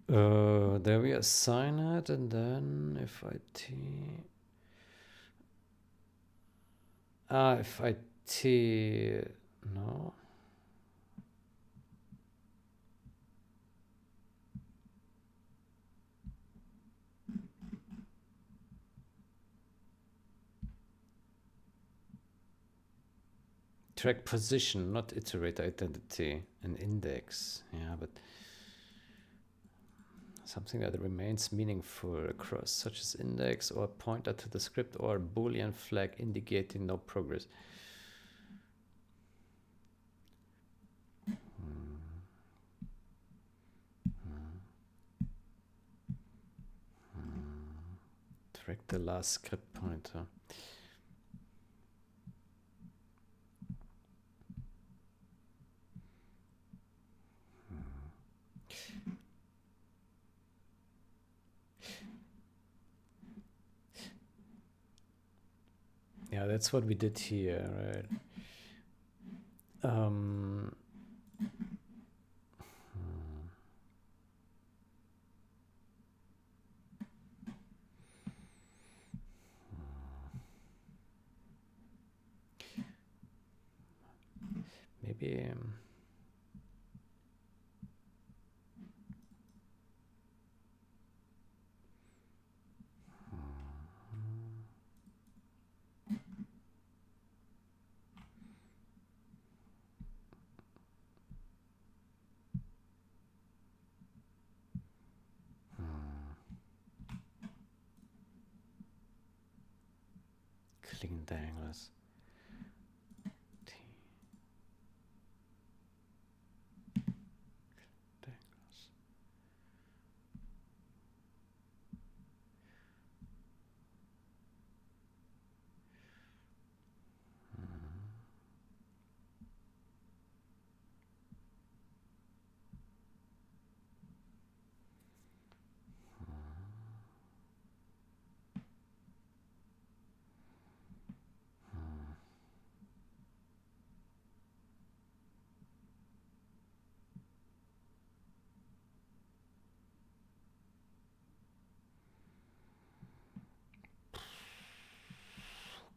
Then we assign it, and then if it, no. Track position, not iterator identity, an index. Yeah, but something that remains meaningful across, such as index or pointer to the script or a Boolean flag indicating no progress. Track the last script pointer. Yeah, that's what we did here, right? Maybe clean danglers.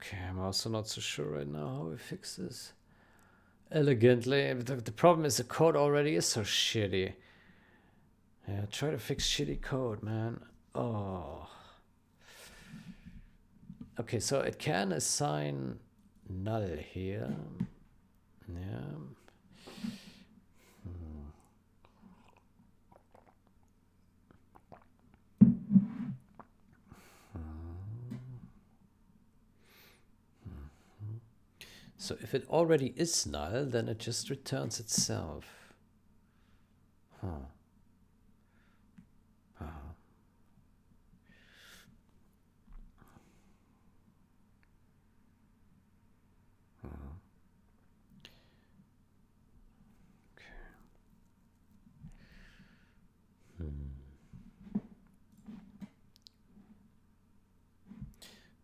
Okay, I'm also not so sure right now how we fix this elegantly. The problem is the code already is so shitty. Yeah, try to fix shitty code, man. Oh. Okay, so it can assign null here. Yeah. So if it already is null, then it just returns itself. Huh.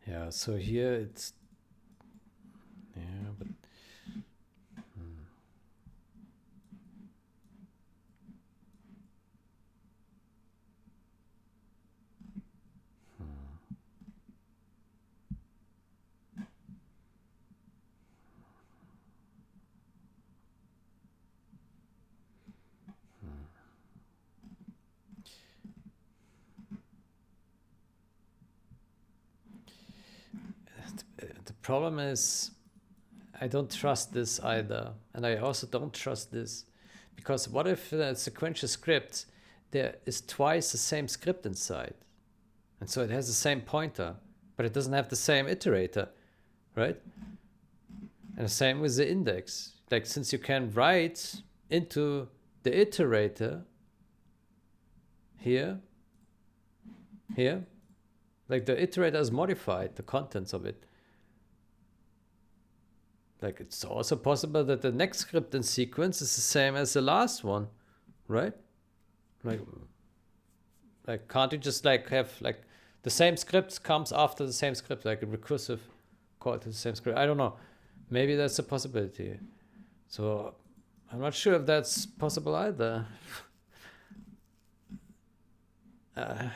Yeah, so here it's, yeah, but the problem is I don't trust this either, and I also don't trust this, because what if a sequential script, there is twice the same script inside, and so it has the same pointer, but it doesn't have the same iterator, right? And the same with the index. Like, since you can write into the iterator here, like the iterator is modified, the contents of it. Like, it's also possible that the next script in sequence is the same as the last one, right? Like can't you just like have like the same script comes after the same script, like a recursive call to the same script? I don't know. Maybe that's a possibility. So I'm not sure if that's possible either. Uh,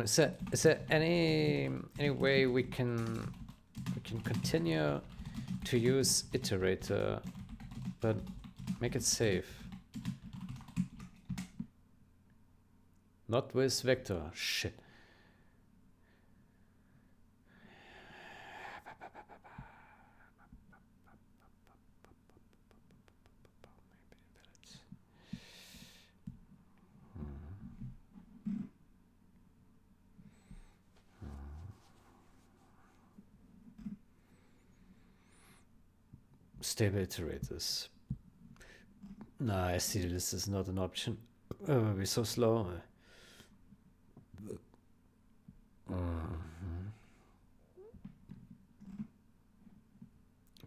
is there any way we can continue to use iterator, but make it safe? Not with vector. Shit. Stable iterators. Nah, I see this is not an option. We're so slow.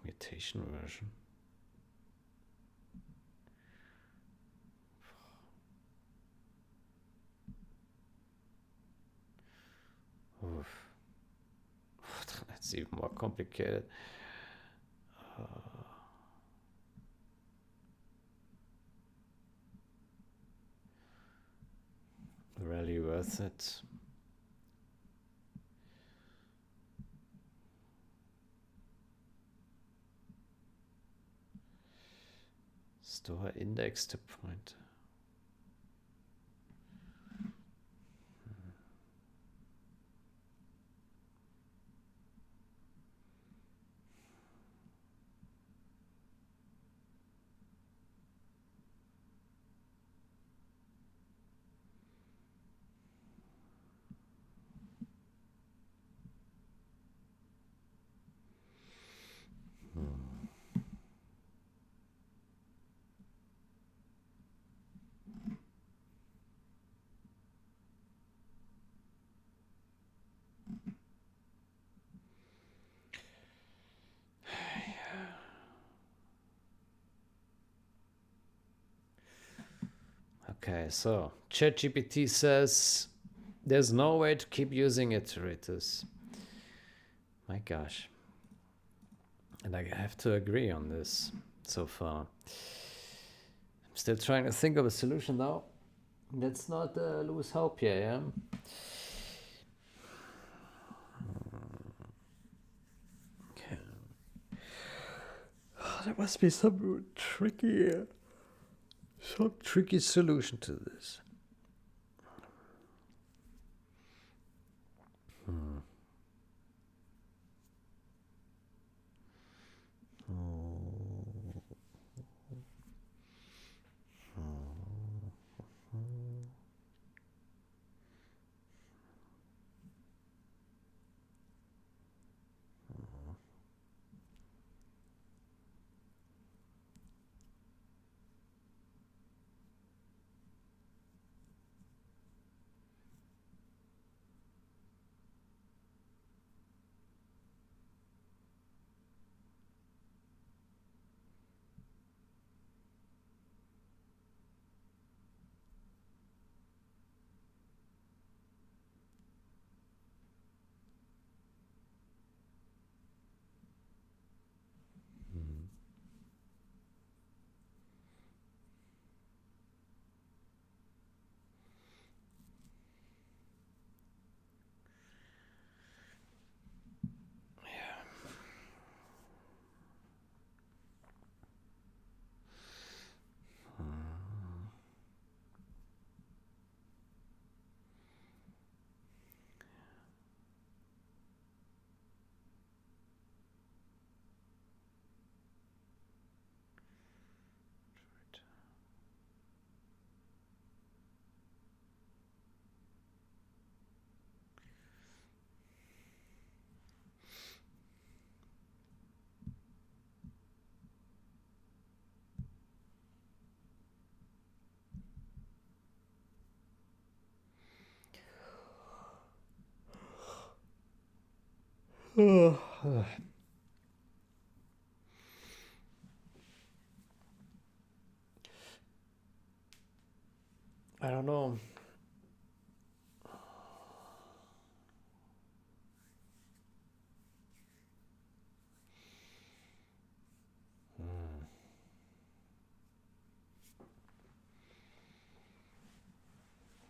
Mutation version. Oof. That's even more complicated. Really worth it. Store index to pointer. Okay, so ChatGPT says there's no way to keep using iterators. My gosh. And I have to agree on this so far. I'm still trying to think of a solution though. Let's not lose hope here, yeah? Okay. There must be some tricky solution to this.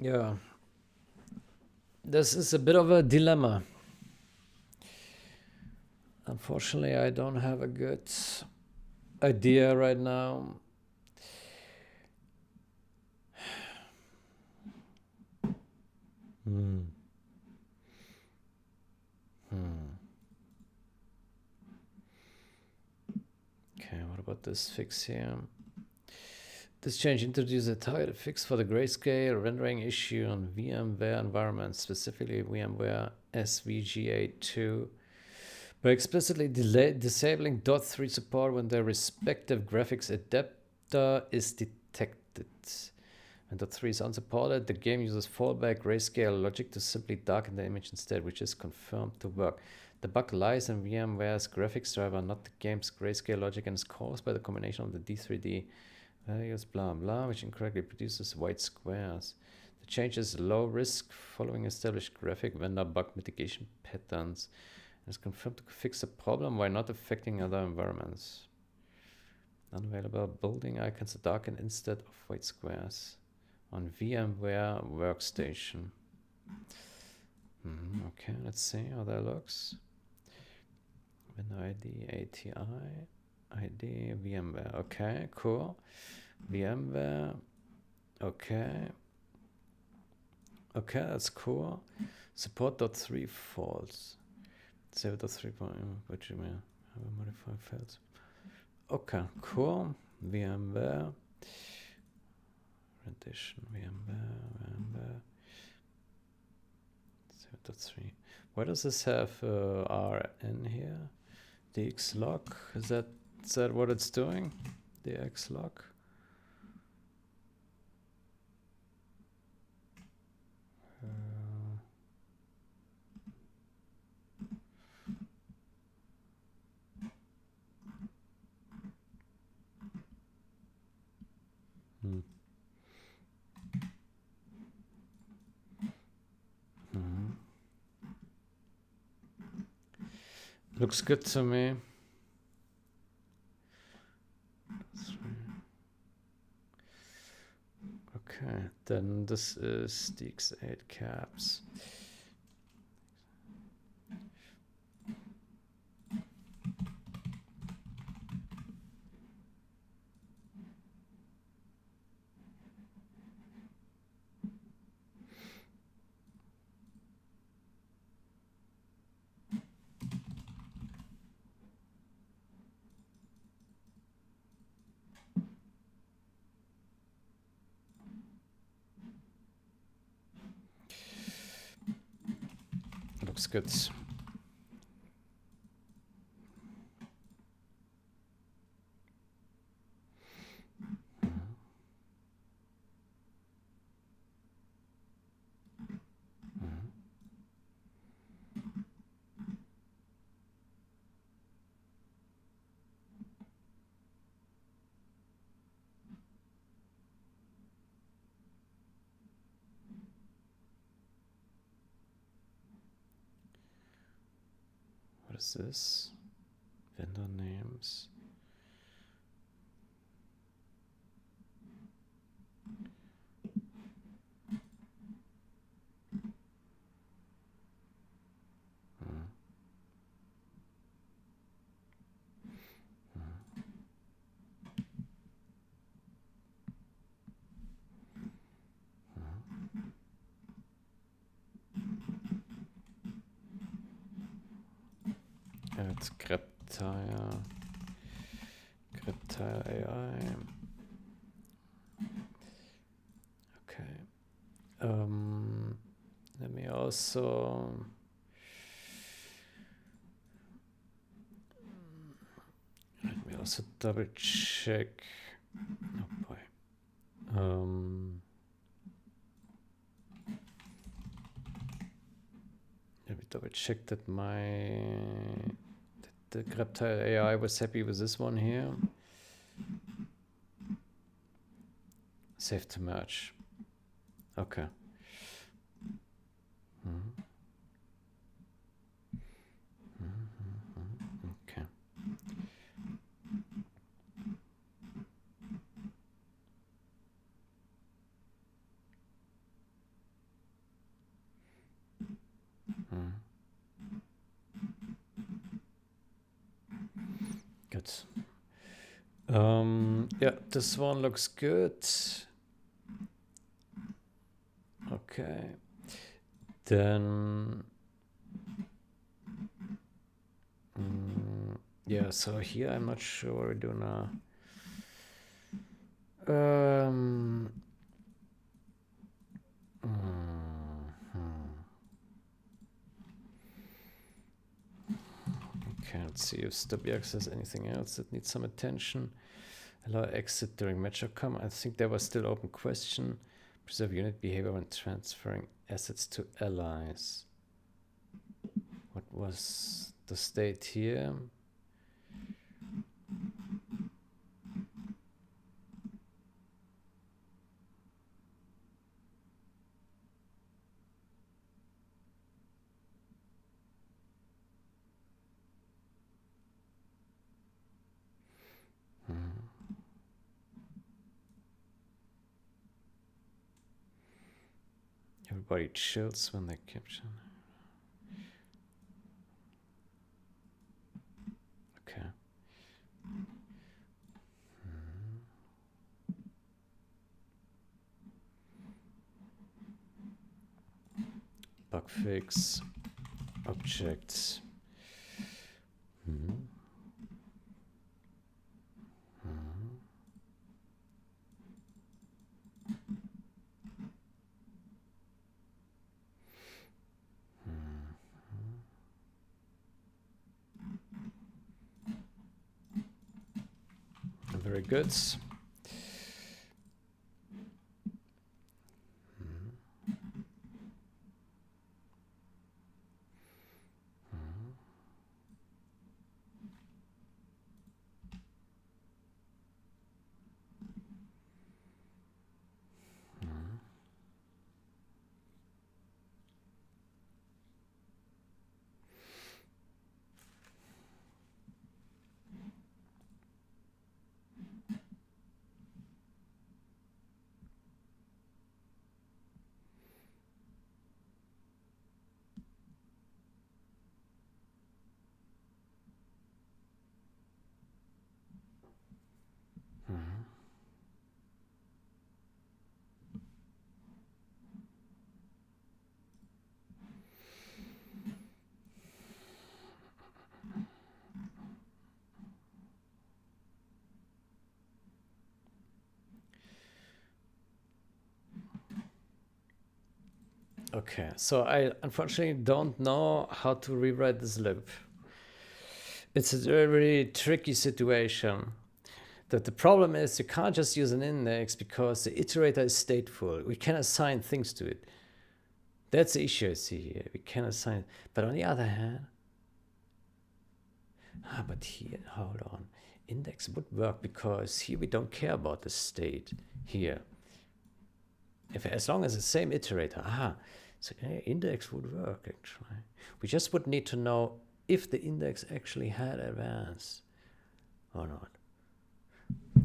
Yeah. This is a bit of a dilemma. Unfortunately, I don't have a good idea right now. Okay, what about this fix here? This change introduces a targeted fix for the grayscale rendering issue on VMware environments, specifically VMware SVGA2, by explicitly disabling .3 support when their respective graphics adapter is detected. When .3 is unsupported, the game uses fallback grayscale logic to simply darken the image instead, which is confirmed to work. The bug lies in VMware's graphics driver, not the game's grayscale logic, and is caused by the combination of the D3D values, blah blah, which incorrectly produces white squares. The change is low risk following established graphic vendor bug mitigation patterns. It is confirmed to fix the problem while not affecting other environments. Unavailable building icons are darkened instead of white squares on VMware Workstation. Okay, let's see how that looks. Window ID, ATI, ID, VMware. Okay, cool. VMware. Okay. Okay, that's cool. Support.3 false. Save.3, what you mean? Have a modified files. Okay, cool. VMware. Rendition, VMware. Save.3. Why does this have RN here? DXlog, is that what it's doing? DXlog. Looks good to me. Okay, then this is DX8 caps. Looks good. What is this? Vendor names. It's Greptile AI. Okay. Let me also double check. Oh boy. Let me double check that the Greptile AI was happy with this one here. Save to merge. Okay. Okay. Yeah, this one looks good. Okay. Then, yeah, so here I'm not sure what we're doing now. Can't see if StubX has anything else that needs some attention. Allow exit during match outcome. I think there was still open question. Preserve unit behavior when transferring assets to allies. What was the state here? Everybody chills when they capture. Okay. Bug fix. Objects. Very good. Okay, so I unfortunately don't know how to rewrite this loop. It's a very tricky situation. The problem is you can't just use an index because the iterator is stateful. We can assign things to it. That's the issue I see here. We can assign, but on the other hand, but here, hold on. Index would work because here we don't care about the state here. As long as the same iterator, so index would work actually. We just would need to know if the index actually had advance or not.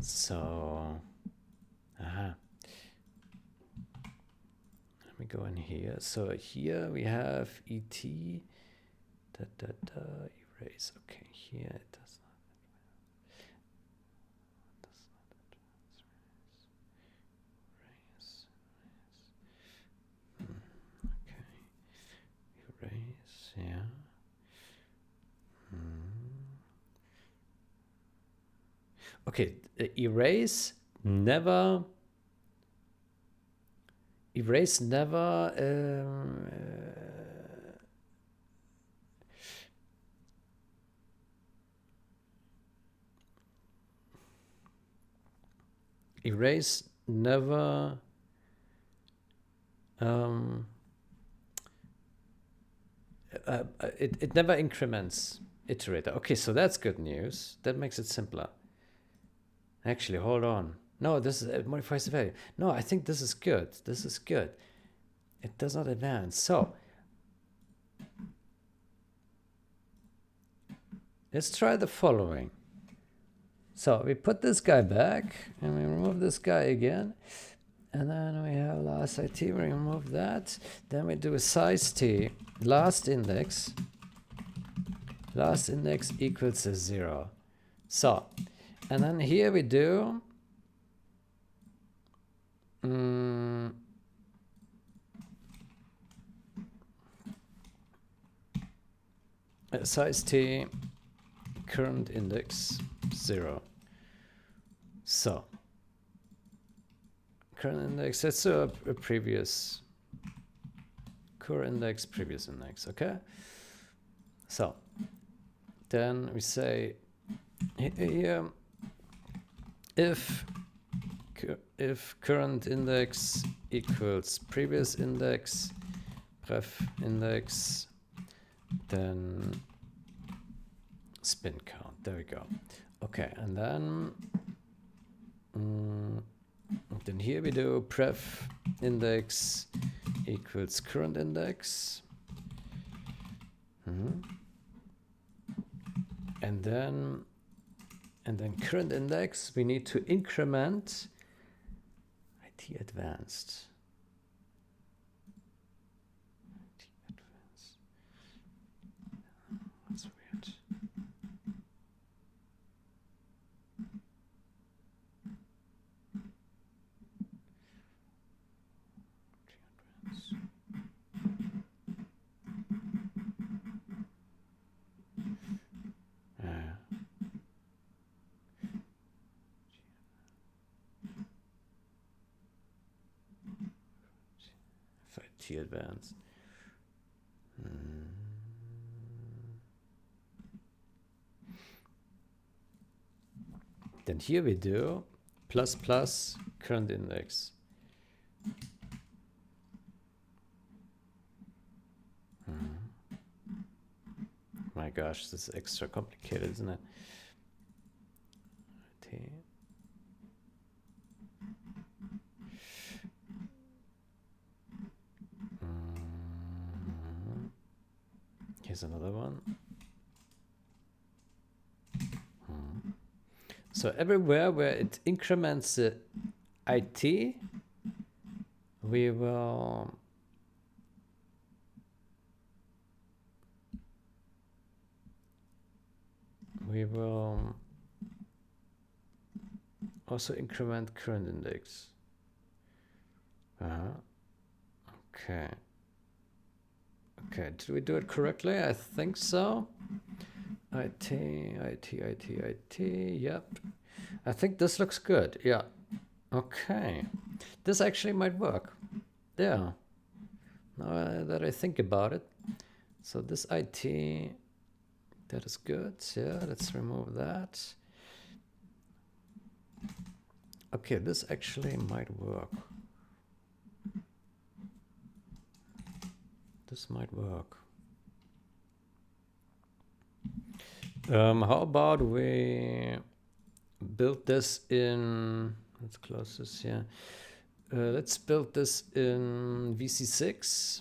So, let me go in here. So here we have et erase. Okay, here it does not advance. Okay, erase. Yeah. Okay, erase never. Erase never. Erase never. It never increments iterator. Okay, so that's good news. That makes it simpler. Actually, hold on. No, this is, modifies the value. No, I think this is good. This is good. It does not advance. So let's try the following. So we put this guy back and we remove this guy again. And then we have last IT, we remove that. Then we do a size t, last index equals a 0. So, And then here we do size t current index 0. So current index, that's a previous current index, previous index. Okay, so then we say here if current index equals previous index pref index, then spin count. There we go. Okay, and then here we do pref index equals current index. And then current index, we need to increment IT advanced. That's weird. IT advanced. Then here we do plus plus current index. My gosh, this is extra complicated, isn't it? Here's another one. So everywhere where it increments the IT, we will also increment current index. Okay. Okay, did we do it correctly? I think so. IT, yep. I think this looks good, yeah. Okay, this actually might work. Yeah, now that I think about it. So this IT, that is good, yeah, let's remove that. Okay, this actually might work. This might work. How about we build this in, let's close this here. Let's build this in VC6.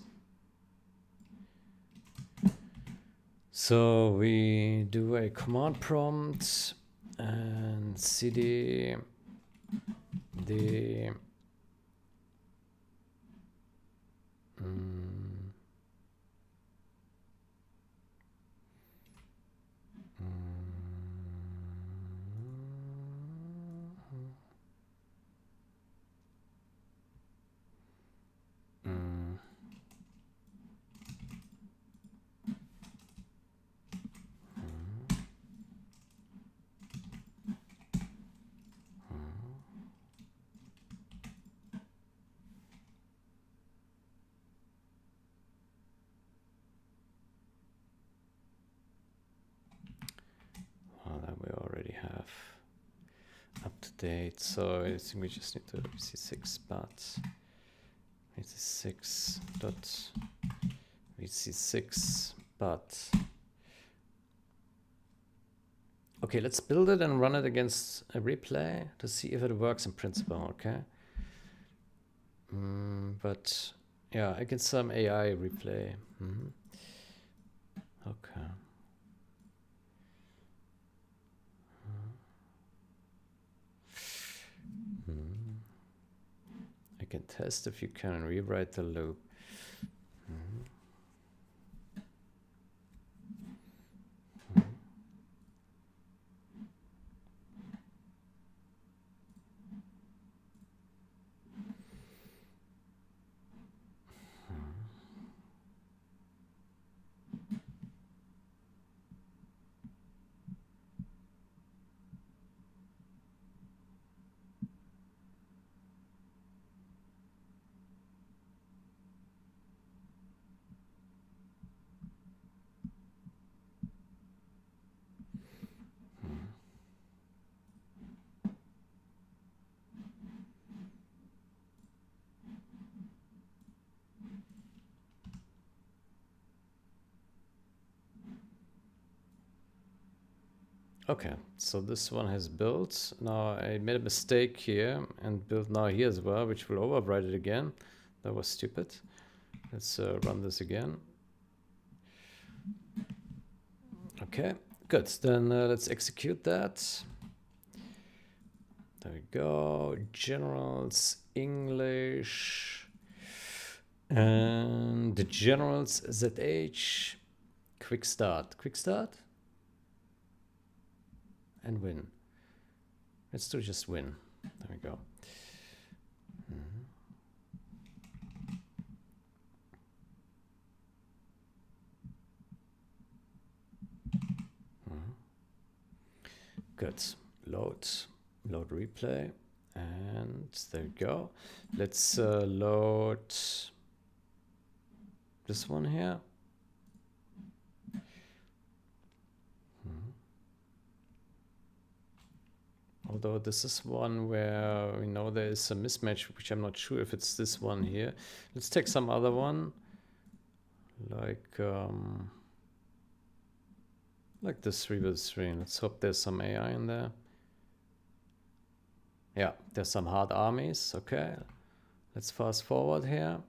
So we do a command prompt and cd the that we already have up to date. So I think we just need to VC6 but VC6 dot VC6 but. Okay, let's build it and run it against a replay to see if it works in principle, okay? But yeah, I get some AI replay. Okay. I can test if you can rewrite the loop. Okay, so this one has built. Now I made a mistake here and built now here as well, which will override it again. That was stupid. Let's run this again. Okay, good. Then let's execute that. There we go. Generals, English. And the generals, ZH. Quick start. Quick start? And win. Let's do just win. There we go. Good. Load replay. And there we go. Let's load this one here. Although this is one where we know there is a mismatch, which I'm not sure if it's this one here. Let's take some other one, like this 3v3. Let's hope there's some AI in there. Yeah, there's some hard armies. Okay, let's fast forward here.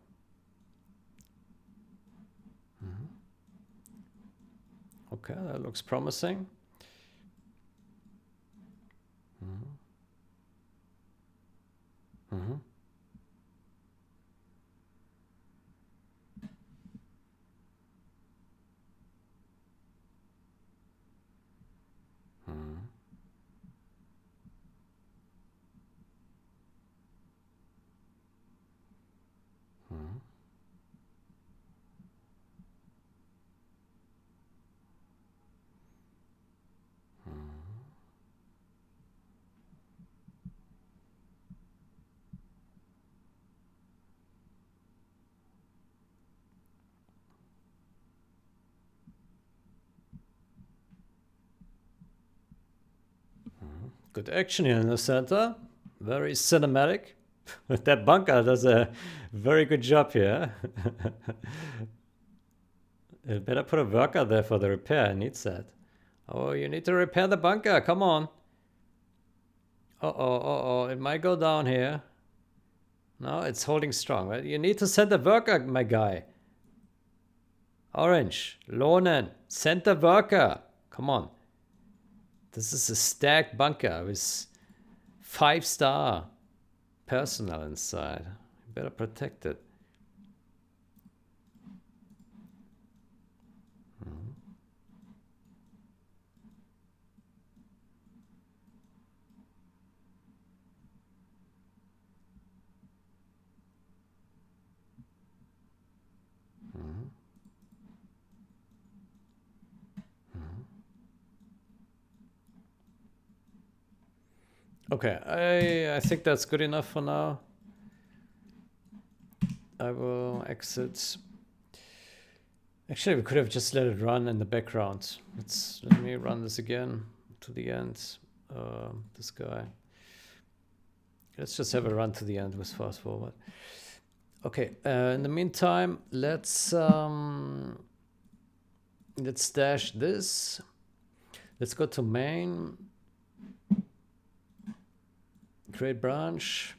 Okay, that looks promising. Good action here in the center. Very cinematic. That bunker does a very good job here. You better put a worker there for the repair. It needs that. Oh, you need to repair the bunker. Come on. Uh-oh. It might go down here. No, it's holding strong, right? You need to send a worker, my guy. Orange, Lohnen, send the worker. Come on. This is a stacked bunker with 5-star personnel inside. You better protect it. Okay, I think that's good enough for now. I will exit. Actually, we could have just let it run in the background. Let me run this again to the end. This guy. Let's just have a run to the end with fast forward. Okay. In the meantime, let's stash this. Let's go to main. Create branch.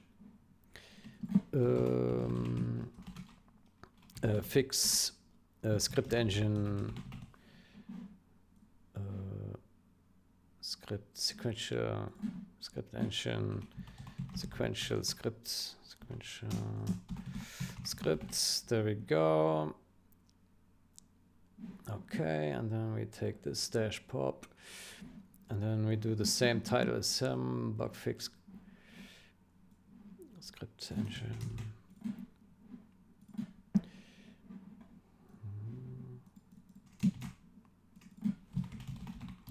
Fix script engine. Script sequential. Script engine. Sequential script. Sequential scripts. There we go. Okay, and then we take this dash pop, and then we do the same title as some bug fix. Script engine.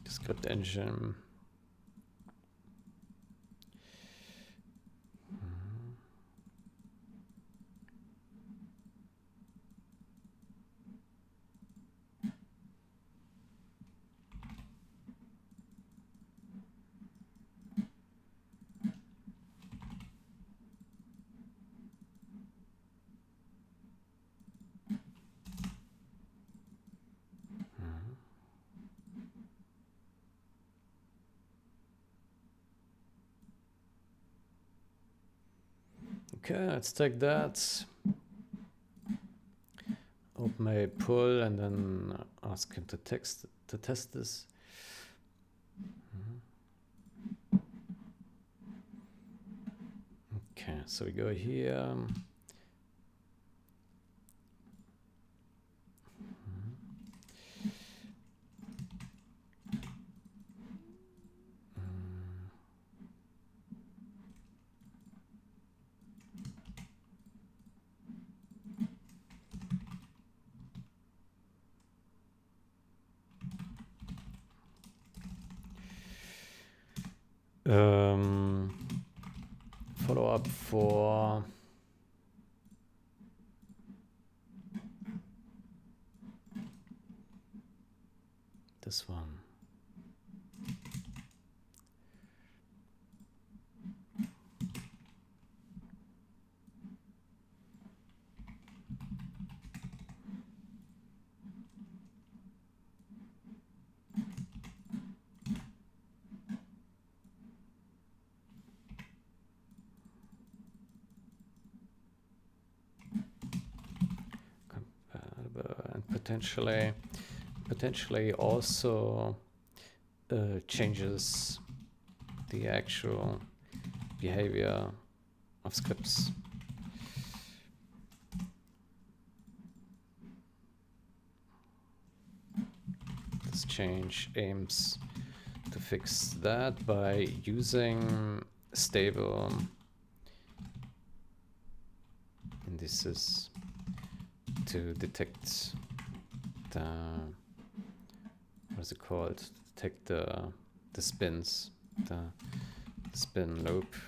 Script engine. Okay, let's take that. Open a pull and then ask him to test this. Okay, so we go here. Follow up for this one. And potentially also changes the actual behavior of scripts. This change aims to fix that by using stable indices to detect the, what's it called? Detect the spins, the spin loops.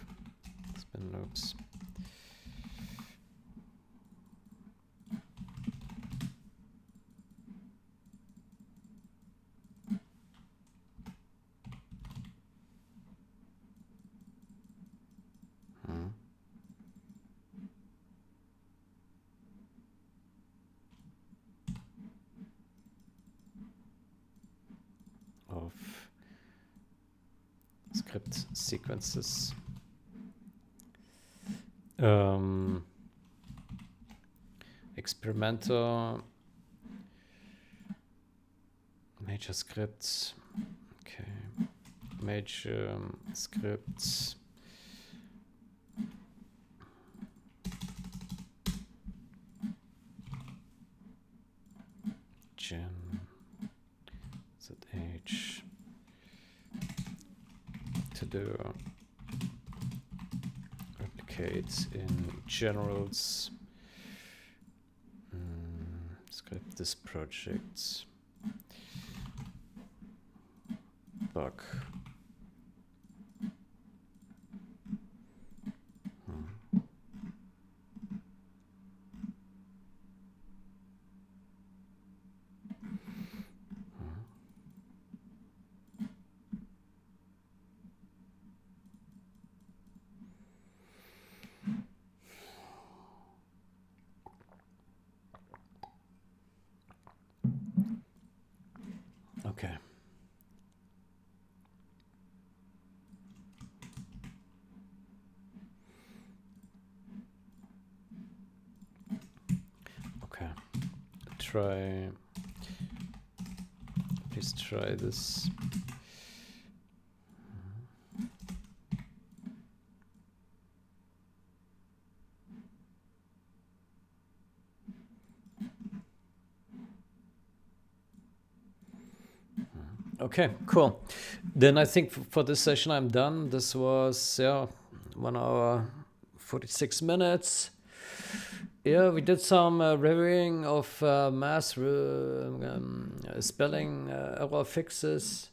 Of script sequences. Experimental major scripts. Okay, major scripts. Gen ZH to do replicate in generals. Script this project bug. Okay. Okay. Please try this. Okay, cool. Then I think for this session I'm done. This was 1 hour 46 minutes. Yeah, we did some reviewing of mass spelling error fixes.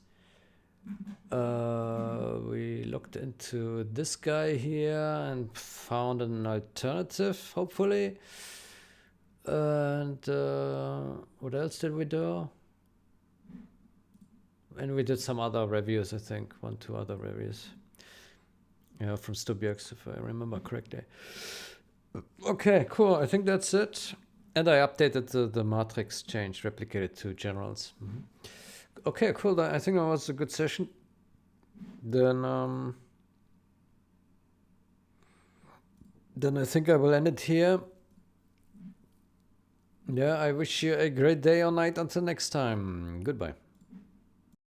We looked into this guy here and found an alternative, hopefully. And what else did we do? And we did some other reviews, I think. 1-2 other reviews. Yeah, from Stubjux, if I remember correctly. Okay, cool. I think that's it. And I updated the matrix change, replicated to generals. Okay, cool. I think that was a good session. Then then I think I will end it here. Yeah, I wish you a great day or night until next time. Goodbye.